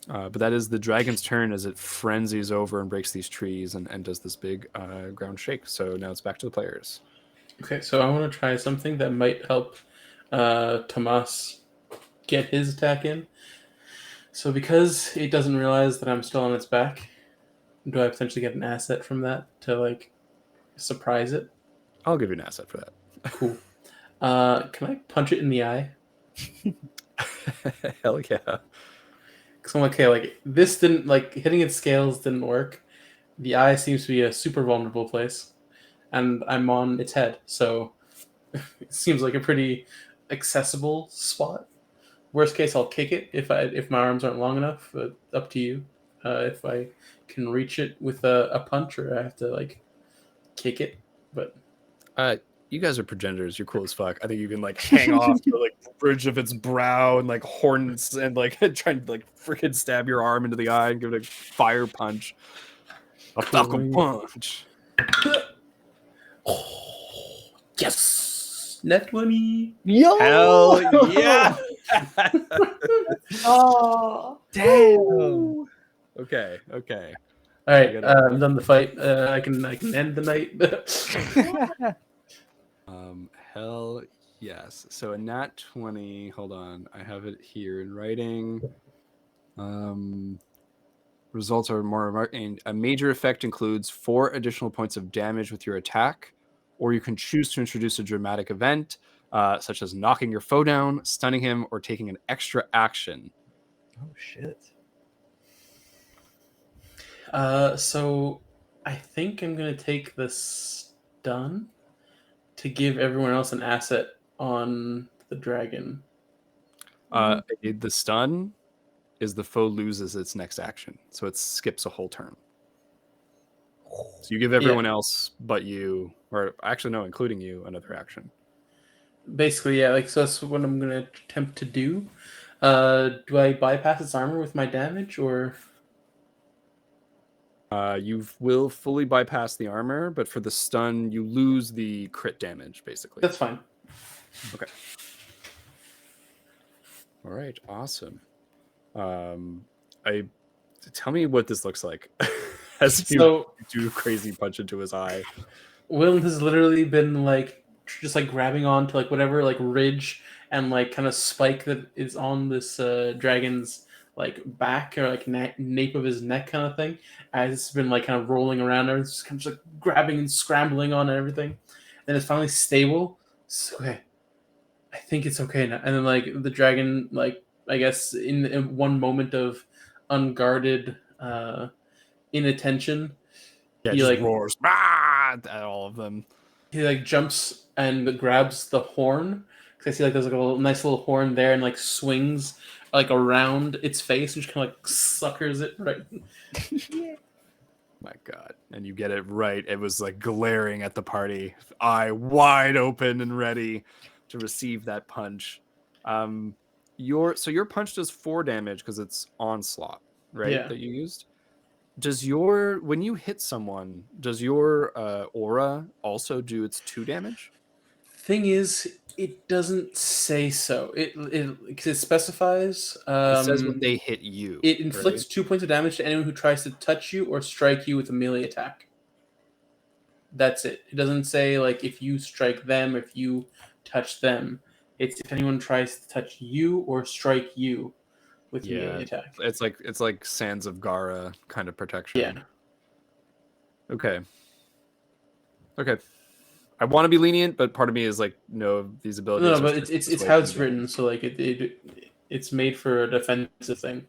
But that is the dragon's turn as it frenzies over and breaks these trees and does this big ground shake. So now it's back to the players. Okay, so I want to try something that might help Tomas get his attack in. So because it doesn't realize that I'm still on its back, do I potentially get an asset from that to like surprise it? I'll give you an asset for that. Cool. Can I punch it in the eye? Hell yeah. Because I'm like, okay, like this didn't, like hitting its scales didn't work. The eye seems to be a super vulnerable place, and I'm on its head, so it seems like a pretty accessible spot. Worst case, I'll kick it if my arms aren't long enough. Up to you. If I can reach it with a punch, or I have to like kick it. But you guys are progenitors. You're cool as fuck. I think you can like hang off the like bridge of its brow and like horns and like try to like freaking stab your arm into the eye and give it a fire punch. A falcon punch. Oh, yes, net 20. Yo! Hell yeah! Oh, Damn! Okay. All right, I'm done the fight. I can end the night. Hell yes. So a nat 20. Hold on, I have it here in writing. Results are more and a major effect includes 4 additional points of damage with your attack, or you can choose to introduce a dramatic event, such as knocking your foe down, stunning him, or taking an extra action. Oh shit. So I think I'm gonna take the stun to give everyone else an asset on the dragon. The stun is the foe loses its next action, so it skips a whole turn. So you give everyone else but you, or actually no, including you, another action. Basically, yeah. Like, so that's what I'm gonna attempt to do. Do I bypass its armor with my damage, or? You will fully bypass the armor, but for the stun, you lose the crit damage, basically. That's fine. Okay. All right. Awesome. Tell me what this looks like as you do a crazy punch into his eye. Will has literally been like just like grabbing onto like whatever like ridge and like kind of spike that is on this dragon's like back or like nape of his neck kind of thing, as it's been like kind of rolling around and it's just kind of like grabbing and scrambling on and everything. And it's finally stable. So, okay, I think it's okay now. And then like the dragon, like I guess in one moment of unguarded inattention, Yeah, he just like roars at all of them. He like jumps and grabs the horn. Cause I see like there's like a nice little horn there, and like swings like around its face, and just kind of like suckers it right. My God. And you get it right. It was like glaring at the party, eye wide open and ready to receive that punch. Your punch does 4 damage because it's onslaught, right? Yeah. That you used. When you hit someone, does your aura also do its 2 damage? Thing is, it doesn't say so. It specifies. It says when they hit you. It inflicts 2 points of damage to anyone who tries to touch you or strike you with a melee attack. That's it. It doesn't say like if you strike them, if you touch them. It's if anyone tries to touch you or strike you with melee attack. It's like Sands of Gara kind of protection. Yeah. Okay. I want to be lenient, but part of me is like, no, these abilities. No, but it's how it's written. So like it's made for a defensive thing.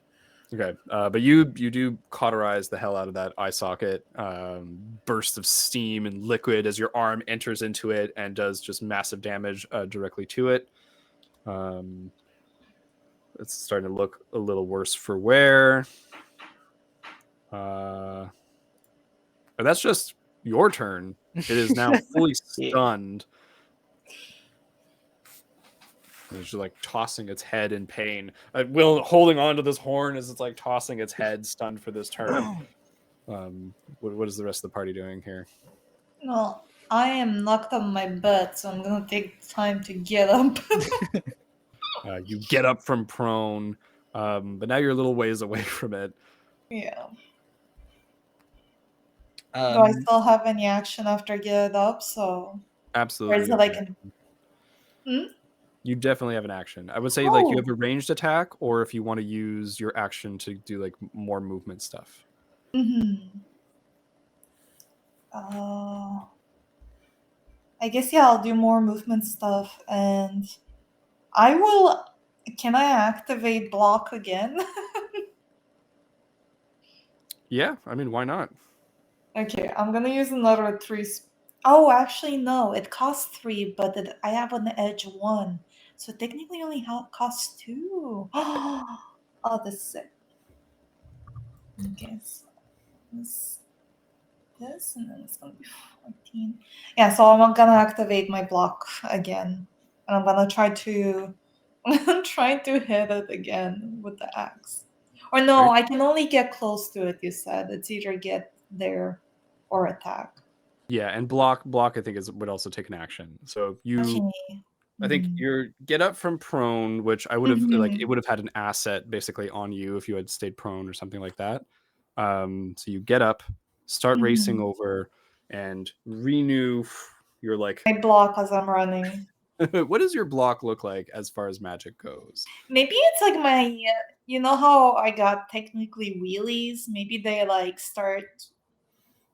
Okay, but you do cauterize the hell out of that eye socket. Burst of steam and liquid as your arm enters into it and does just massive damage directly to it. It's starting to look a little worse for wear. But that's just your turn. It is now fully stunned. And it's just like tossing its head in pain. Will holding on to this horn as it's like tossing its head, stunned for this turn. What is the rest of the party doing here? Well, I am knocked on my butt, so I'm gonna take time to get up. You get up from prone, but now you're a little ways away from it. Yeah. Do I still have any action after I get up? So absolutely. Or is it like You definitely have an action. I would say like you have a ranged attack, or if you want to use your action to do like more movement stuff. I guess I'll do more movement stuff, and I will. Can I activate block again? Yeah, I mean, why not? Okay, I'm gonna use another 3. Oh, actually, no. It costs 3, but I have an edge 1, so technically only costs 2. Oh, this is sick. Okay, so this, and then it's gonna be 14. Yeah, so I'm gonna activate my block again, and I'm gonna try to hit it again with the axe. Or no, I can only get close to it. You said it's either get there or attack. Yeah, and block I think would also take an action. So I think you're get up from prone, which I would have like it would have had an asset basically on you if you had stayed prone or something like that. So you get up, start racing over, and renew your like I block as I'm running. What does your block look like as far as magic goes? Maybe it's like my, you know how I got technically wheelies? Maybe they like start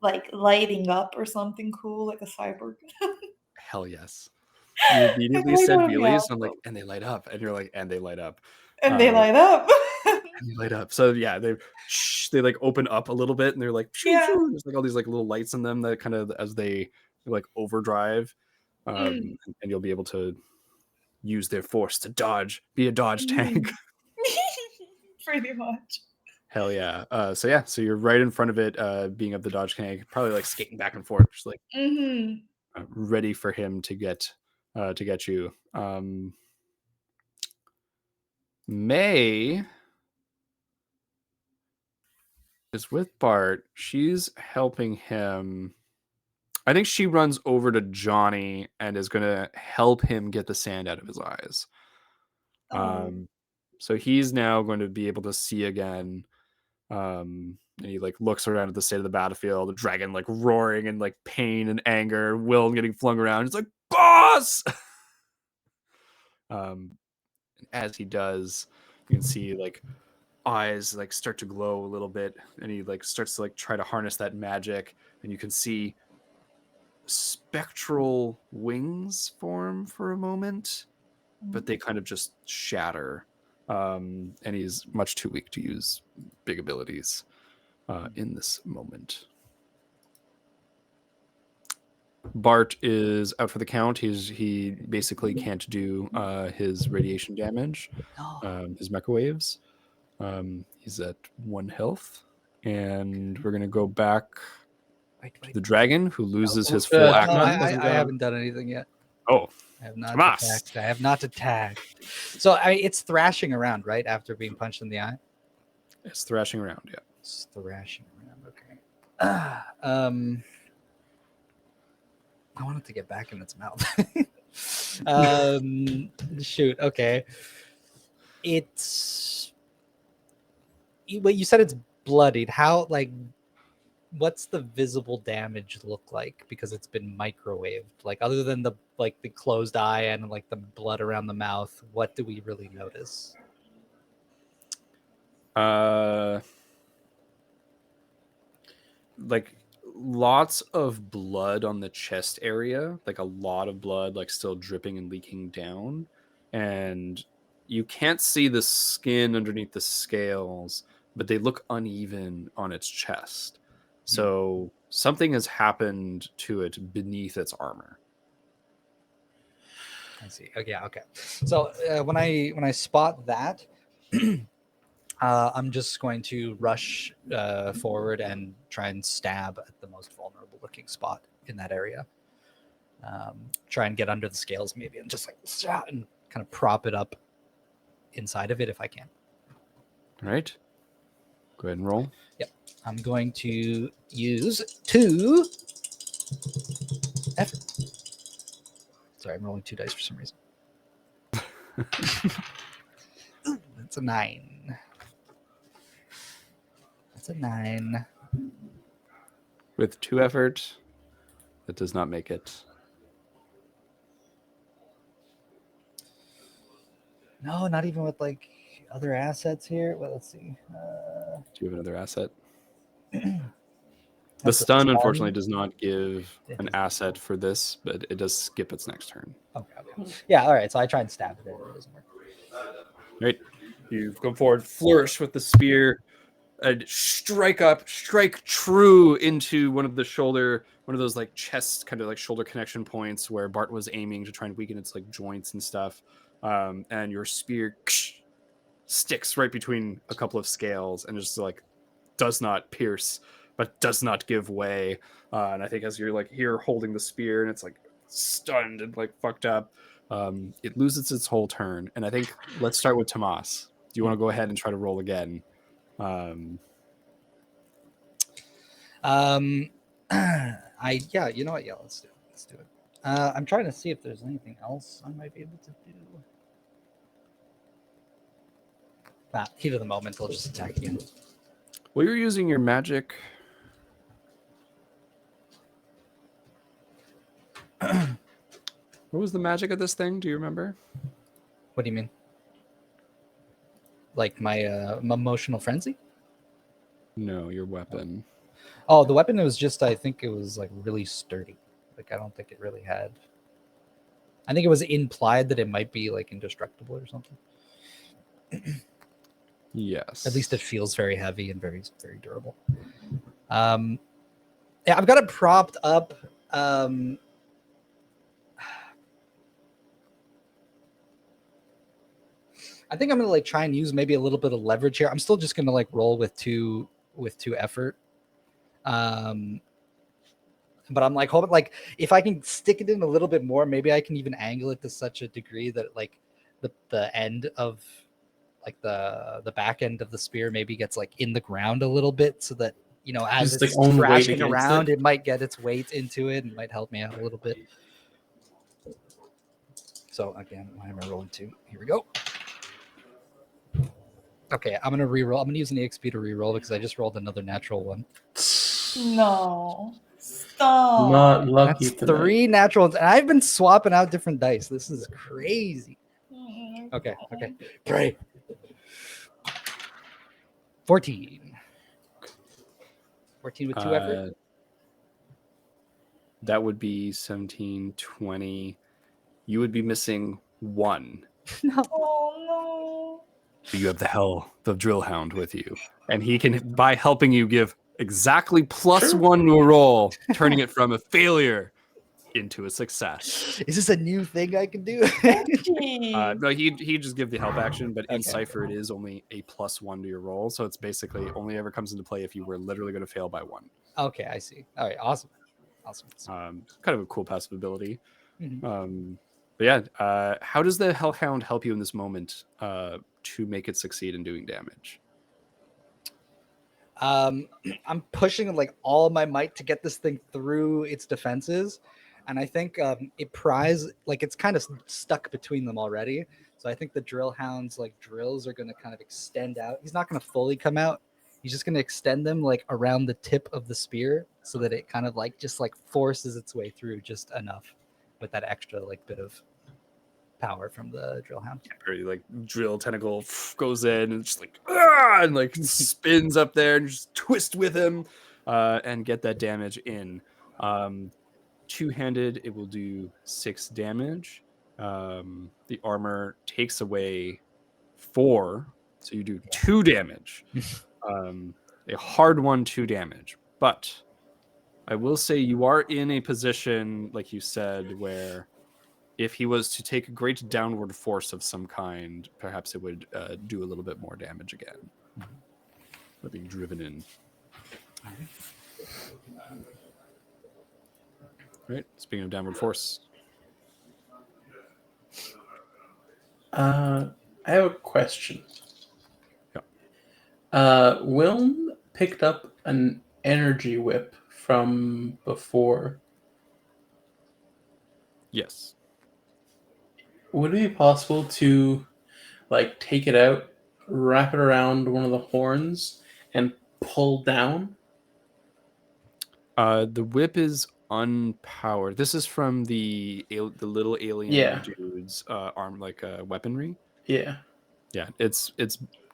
like lighting up or something cool, like a cyborg. Hell yes. You immediately said wheelies, and I'm like, and they light up, and you're like, and they light up, and they light up, and they light up. So yeah, they like open up a little bit, and they're like, there's like all these like little lights in them that kind of as they like overdrive, and you'll be able to use their force to dodge, be a dodge tank. Pretty much. Hell yeah. So you're right in front of it, being up the dodge cannon, probably like skating back and forth, just like ready for him to get you. May is with Bart. She's helping him. I think she runs over to Johnny and is going to help him get the sand out of his eyes. So he's now going to be able to see again. And he like looks around at the state of the battlefield, the dragon like roaring in like pain and anger, Will getting flung around. He's like, boss! As he does, you can see like eyes like start to glow a little bit, and he like starts to like try to harness that magic, and you can see spectral wings form for a moment, but they kind of just shatter. And he's much too weak to use big abilities in this moment. Bart is out for the count. He basically can't do his radiation damage, his mecha waves. He's at 1 health, and we're gonna go back to the dragon, who loses his full No, action. I haven't done anything yet. Oh, I have not Tomas. attacked. I have not attacked. So it's thrashing around, right? After being punched in the eye? It's thrashing around, yeah. It's thrashing around, okay. I want it to get back in its mouth. Shoot, okay. It's... Wait, you said it's bloodied. How, like... What's the visible damage look like? Because it's been microwaved. Like, other than the closed eye and like the blood around the mouth, what do we really notice? Like lots of blood on the chest area, like a lot of blood, like still dripping and leaking down, and you can't see the skin underneath the scales, but they look uneven on its chest. So something has happened to it beneath its armor. I see. Okay, yeah, okay. So when I spot that, I'm just going to rush forward and try and stab at the most vulnerable looking spot in that area. Try and get under the scales maybe, and just like and kind of prop it up inside of it if I can. All right. Go ahead and roll. Yep. I'm going to use 2 effort. Sorry, I'm rolling 2 dice for some reason. That's a 9. That's a 9. With 2 effort, that does not make it. No, not even with like other assets here. Well, let's see. Do you have another asset? The That's a stun, 10. unfortunately, does not give an asset for this, but it does skip its next turn. Okay. Yeah, all right. So I try and stab it, and it doesn't work. Right. You come forward, flourish with the spear, and strike true into one of those like chest, kind of like shoulder connection points where Bart was aiming to try and weaken its like joints and stuff. And your spear sticks right between a couple of scales and just like does not pierce, but does not give way. And I think as you're like here holding the spear and it's like stunned and like fucked up, it loses its whole turn. And I think let's start with Tomas. Do you want to go ahead and try to roll again? Yeah, you know what? Yeah, let's do it. I'm trying to see if there's anything else I might be able to do. Heat of the moment, I'll just attack again. Well, you're using your magic. What was the magic of this thing? Do you remember? What do you mean? Like my emotional frenzy? No, your weapon. Oh, the weapon was just, I think it was like really sturdy. Like I don't think it really had. I think it was implied that it might be like indestructible or something. Yes. At least it feels very heavy and very, very durable. Yeah, I've got it propped up. I think I'm gonna like try and use maybe a little bit of leverage here. I'm still just gonna like roll with two effort. But I'm like hoping like if I can stick it in a little bit more, maybe I can even angle it to such a degree that like the end of like the back end of the spear maybe gets like in the ground a little bit, so that as Just, like, it's own weight thrashing against around, it. it might get its weight into it and might help me out a little bit. So again, why am I rolling 2? Here we go. Okay, I'm gonna reroll. I'm gonna use an EXP to reroll because I just rolled another natural one. No. Stop. Not lucky That's tonight. 3 natural ones, and I've been swapping out different dice. This is crazy. Mm. Okay. Pray. 14. 14 with 2 effort. That would be 17, 20. You would be missing 1. Oh You have the drill hound with you, and he can, by helping you, give exactly +1 to a roll, turning it from a failure into a success. Is this a new thing I can do? no. No, he just give the help action, but in Okay. Cypher it is only a +1 to your roll, so it's basically only ever comes into play if you were literally going to fail by 1. Okay, I see. All right, awesome. Kind of a cool passive ability. Mhm. But yeah, how does the Hellhound help you in this moment to make it succeed in doing damage? I'm pushing like all my might to get this thing through its defenses, and I think it pries like it's kind of stuck between them already. So I think the drill hound's like drills are going to kind of extend out. He's not going to fully come out. He's just going to extend them like around the tip of the spear so that it kind of like just like forces its way through just enough with that extra like bit of power from the drill hound. Very like drill tentacle goes in and just like and like spins up there and just twist with him and get that damage in. Two-handed, it will do 6 damage. The armor takes away 4, so you do 2 damage. A hard one, 2 damage. But I will say you are in a position, like you said, where if he was to take a great downward force of some kind, perhaps it would do a little bit more damage again. But being driven in. All right. Speaking of downward force. I have a question. Yeah. Wilm picked up an energy whip from before. Yes. Would it be possible to like take it out, wrap it around one of the horns, and pull down? The whip is unpowered. This is from the little alien dude's arm, like weaponry. Yeah. Yeah, it's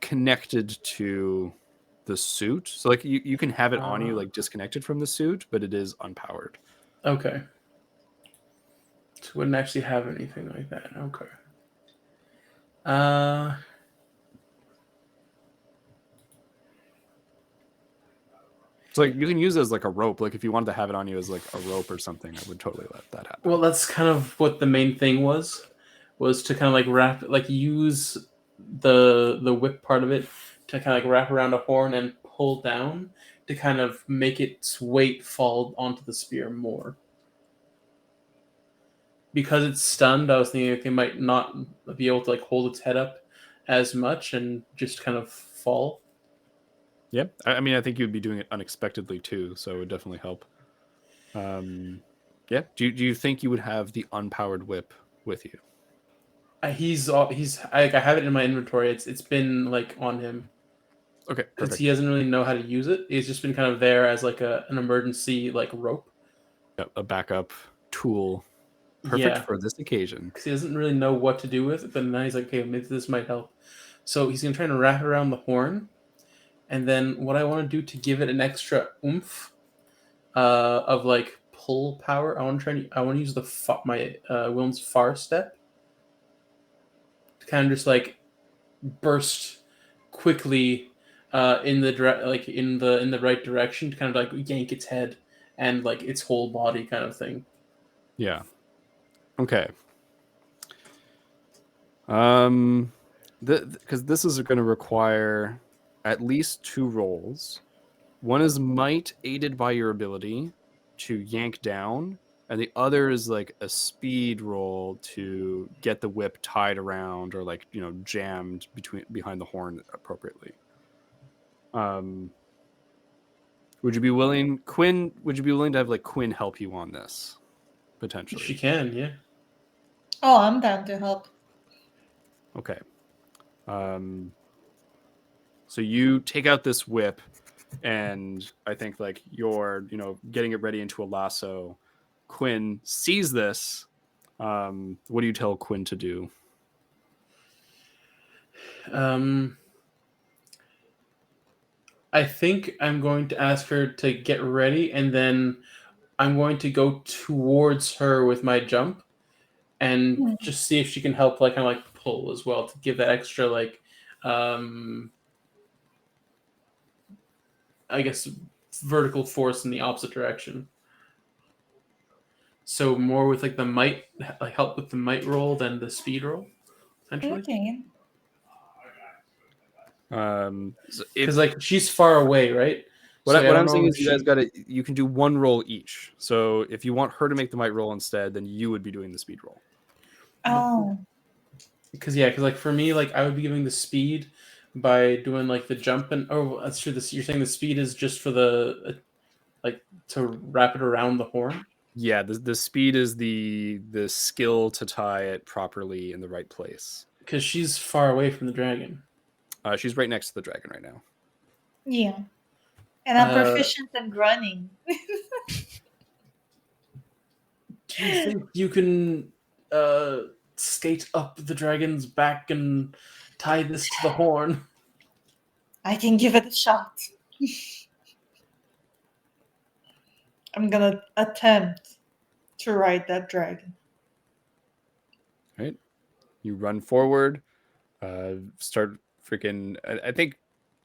connected to the suit, so like you can have it on you like disconnected from the suit, but it is unpowered. Okay. So it wouldn't actually have anything like that. Okay. So like you can use it as like a rope. Like if you wanted to have it on you as like a rope or something, I would totally let that happen. Well, that's kind of what the main thing was to kind of like wrap, like use the whip part of it to kind of like wrap around a horn and pull down to kind of make its weight fall onto the spear more. Because it's stunned, I was thinking it might not be able to like hold its head up as much and just kind of fall. Yeah, I mean, I think you'd be doing it unexpectedly too, so it would definitely help. Yeah. Do you think you would have the unpowered whip with you? I have it in my inventory. It's been like on him. Okay, because he doesn't really know how to use it. It's just been kind of there as like an emergency like rope. Yeah, a backup tool, perfect for this occasion. Because he doesn't really know what to do with it, but now he's like, okay, maybe this might help. So he's gonna try and wrap it around the horn, and then what I want to do to give it an extra oomph of like pull power, I want to use my Wilm's far step to kind of just like burst quickly in the right direction to kind of like yank its head and like its whole body kind of thing. Yeah. Okay. because this is going to require at least 2 rolls. One is might aided by your ability to yank down, and the other is like a speed roll to get the whip tied around or like jammed behind the horn appropriately. Would you be willing, Quinn? Would you be willing to have like Quinn help you on this potentially? She can, yeah. Oh, I'm down to help. Okay. So you take out this whip, and I think like you're getting it ready into a lasso. Quinn sees this. What do you tell Quinn to do? I think I'm going to ask her to get ready, and then I'm going to go towards her with my jump, and just see if she can help, like kind of like pull as well to give that extra like, I guess vertical force in the opposite direction. So more with like the might, like help with the might roll than the speed roll, essentially. Okay. Because like she's far away, right? What So I'm saying is you can do 1 roll each. So if you want her to make the might roll instead, then you would be doing the speed roll. Oh. Because like for me, like I would be giving the speed by doing like the jump and that's true. You're saying the speed is just for the like to wrap it around the horn. Yeah, the speed is the skill to tie it properly in the right place. Because she's far away from the dragon. She's right next to the dragon right now. Yeah. And I'm proficient in running. Do you think you can skate up the dragon's back and tie this to the horn? I can give it a shot. I'm gonna attempt to ride that dragon. Right? You run forward, start freaking. I think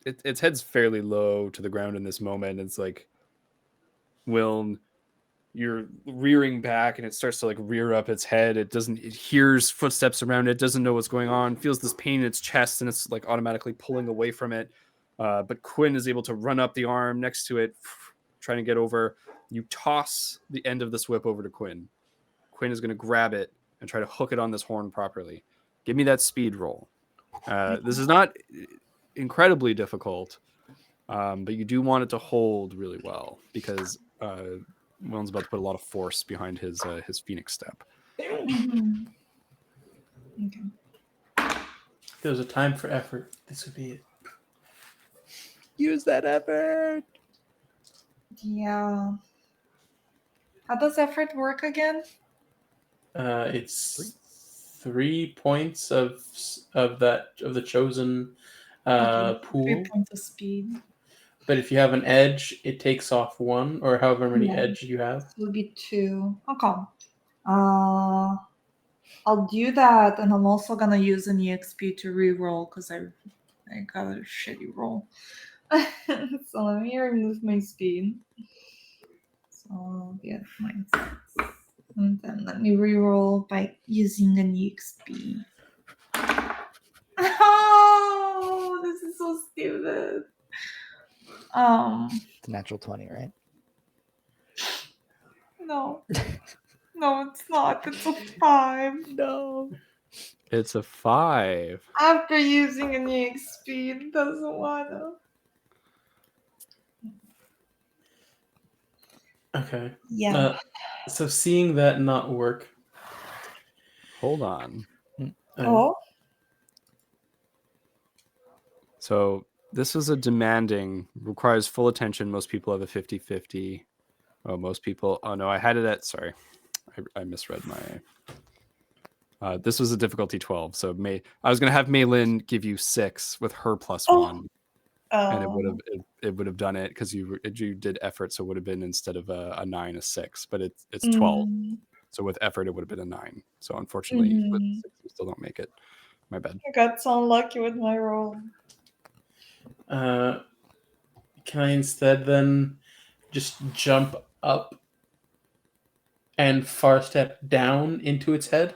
its head's fairly low to the ground in this moment. It's like, Wiln, you're rearing back, and it starts to like rear up its head. It hears footsteps around it, doesn't know what's going on, feels this pain in its chest, and it's like automatically pulling away from it. But Quinn is able to run up the arm next to it, trying to get over. You toss the end of this whip over to Quinn. Quinn is going to grab it and try to hook it on this horn properly. Give me that speed roll. This is not incredibly difficult, but you do want it to hold really well because Willen's about to put a lot of force behind his Phoenix step. Mm-hmm. Okay. If there was a time for effort, this would be it. Use that effort. Yeah. How does effort work again? It's 3 points of the chosen pool. 3 points of speed. But if you have an edge, it takes off 1, or however many edge you have. It would be 2. Okay. I'll do that, and I'm also gonna use an EXP to re-roll because I got a shitty roll. So let me remove my speed. So I'll get mine. And then let me re-roll by using an EXP. Oh, this is so stupid. It's a natural 20, right? No. No, it's not. It's a 5. No. It's a 5. After using an EXP, it doesn't wanna. Okay. Yeah. So seeing that not work. Hold on. Oh. So this is a demanding, requires full attention. Most people have a 50-50. Oh, most people. Oh, no, I had it at. Sorry. I misread my. This was a difficulty 12. So I was going to have Maylin give you 6 with her +1. And it would have done it because you did effort, so it would have been instead of a 9, a 6, but it's 12. So with effort, it would have been a 9. So unfortunately, with 6, you still don't make it. My bad. I got so unlucky with my roll. Can I instead then just jump up and far step down into its head?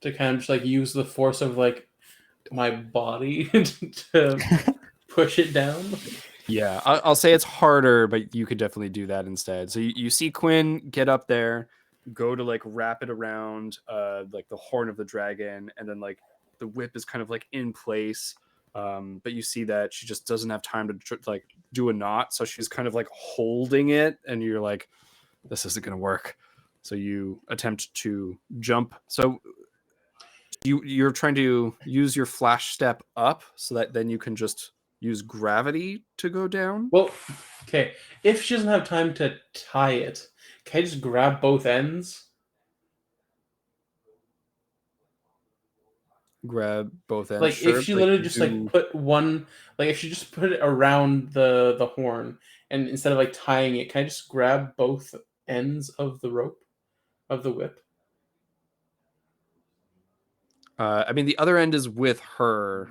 to kind of just like use the force of like my body to push it down? Yeah, I'll say it's harder, but you could definitely do that instead. So you see Quinn get up there, go to like wrap it around like the horn of the dragon, and then like the whip is kind of like in place. But you see that she just doesn't have time to like do a knot, so she's kind of like holding it, and you're like, this isn't gonna work. So you attempt to jump. So you're trying to use your flash step up so that then you can just use gravity to go down. Well, okay. If she doesn't have time to tie it, can I just grab both ends? Grab both ends. Like Sure, if she but literally you just do- like put one, like if she just put it around the horn, and instead of like tying it, can I just grab both ends of the rope of the whip? I mean, the other end is with her.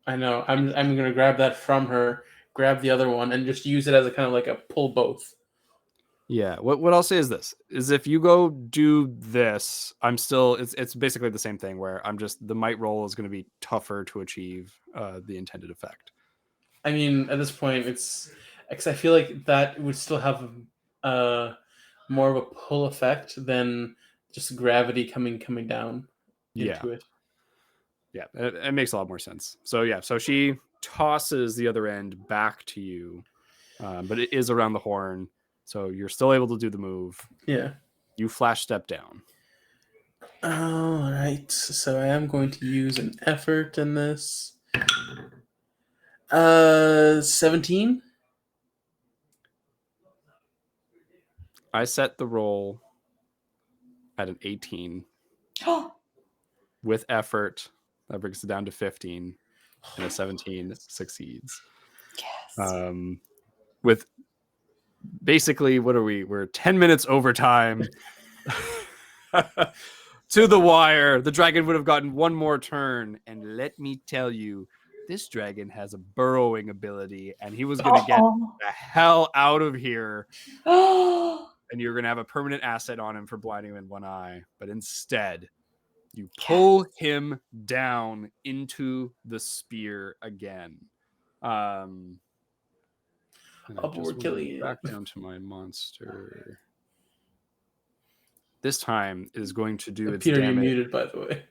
I know. I'm gonna grab that from her, grab the other one, and just use it as a kind of like a pull both. Yeah. What I'll say is this: is if you go do this, I'm still. It's basically the same thing where I'm just the might roll is going to be tougher to achieve the intended effect. I mean, at this point, it's because I feel like that would still have more of a pull effect than just gravity coming down into it. Yeah, it makes a lot more sense. So yeah, so she tosses the other end back to you, but it is around the horn, so you're still able to do the move. Yeah. You flash step down. All right. So I am going to use an effort in this. 17. I set the roll at an 18 with effort. That brings it down to 15, and a 17 succeeds. Yes. With basically, what are we? We're 10 minutes overtime. To the wire. The dragon would have gotten one more turn, and let me tell you, this dragon has a burrowing ability, and he was going to get the hell out of here. And you're going to have a permanent asset on him for blinding him in one eye. But instead, you pull him down into the spear again. And Oh, but we're killing it. back down to my monster. This time it is going to do its Peter, damage. you're muted, by the way.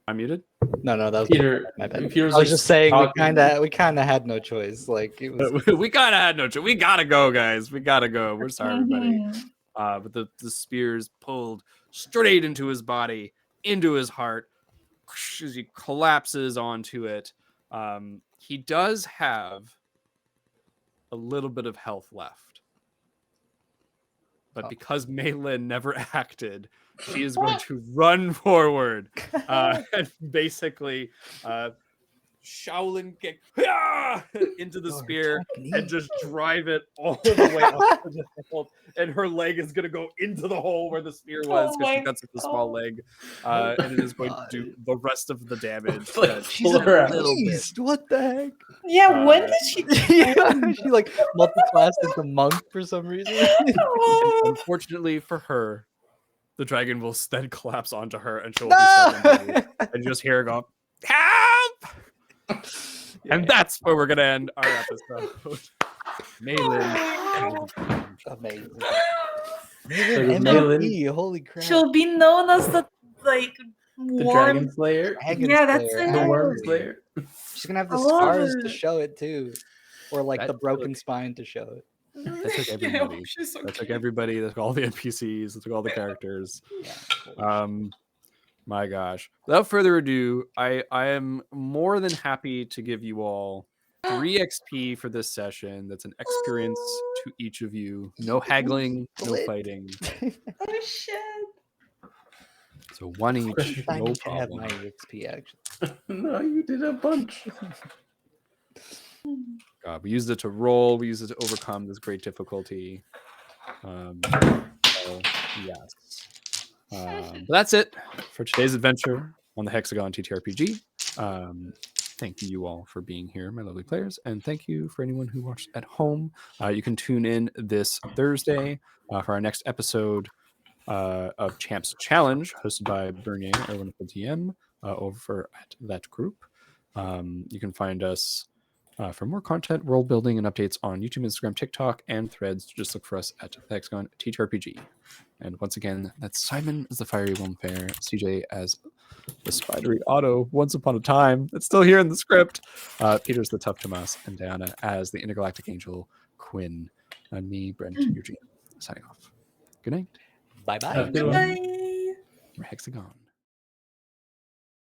I'm muted. No, that was Peter. my bad. Peter's I was just saying talking. we kind of had no choice. Like it was. We kind of had no choice. We gotta go, guys. We gotta go. We're sorry, everybody. Mhm. But the spears pulled straight into his body, into his heart, as he collapses onto it. He does have a little bit of health left, but because Maylin never acted, she is going to run forward and basically Shaolin kick into the spear and just drive it all the way up to the hilt. And her leg is going to go into the hole where the spear was because she got such a small leg. And it is going to do the rest of the damage. She's a little beast. What the heck? Yeah, when did she? She like multi-classed into monk for some reason. And unfortunately for her, the dragon will then collapse onto her and she'll be stuck and just hear her go, help! And that's where we're gonna end our episode. Maylin. Amazing. Maylin. MVP, holy crap. She'll be known as the The warm. Dragon Slayer. Yeah, that's it. The Worm Slayer. She's gonna have the I love scars to it. show it too, or like That the broken took- spine to show it. That took everybody. She's so That took cute. everybody. That took all the NPCs. That took all the characters. My gosh. Without further ado, I am more than happy to give you all 3 XP for this session. That's an experience to each of you. No haggling, no fighting. Oh shit. So 1 each, I no need to have problem. my XP actually. No, you did a bunch. We used it to roll. We used it to overcome this great difficulty. So, yes. But that's it for today's adventure on the Hexagon TTRPG. Thank you all for being here, my lovely players, and thank you for anyone who watched at home. You can tune in this Thursday for our next episode of Champs Challenge, hosted by Bernier, our wonderful DM, over at that group. You can find us for more content, world building, and updates on YouTube, Instagram, TikTok, and Threads. Just look for us at TheHexagonTTRPG. And once again, that's Simon as the Fiery Womfair, CJ as the Spidery Otto, once upon a time. It's still here in the script. Peter's the Tough Tomas, and Diana as the Intergalactic Angel Quinn. And me, Brent, your GM, signing off. Good night. Bye bye. Have a good one. Bye. We're Hexagon.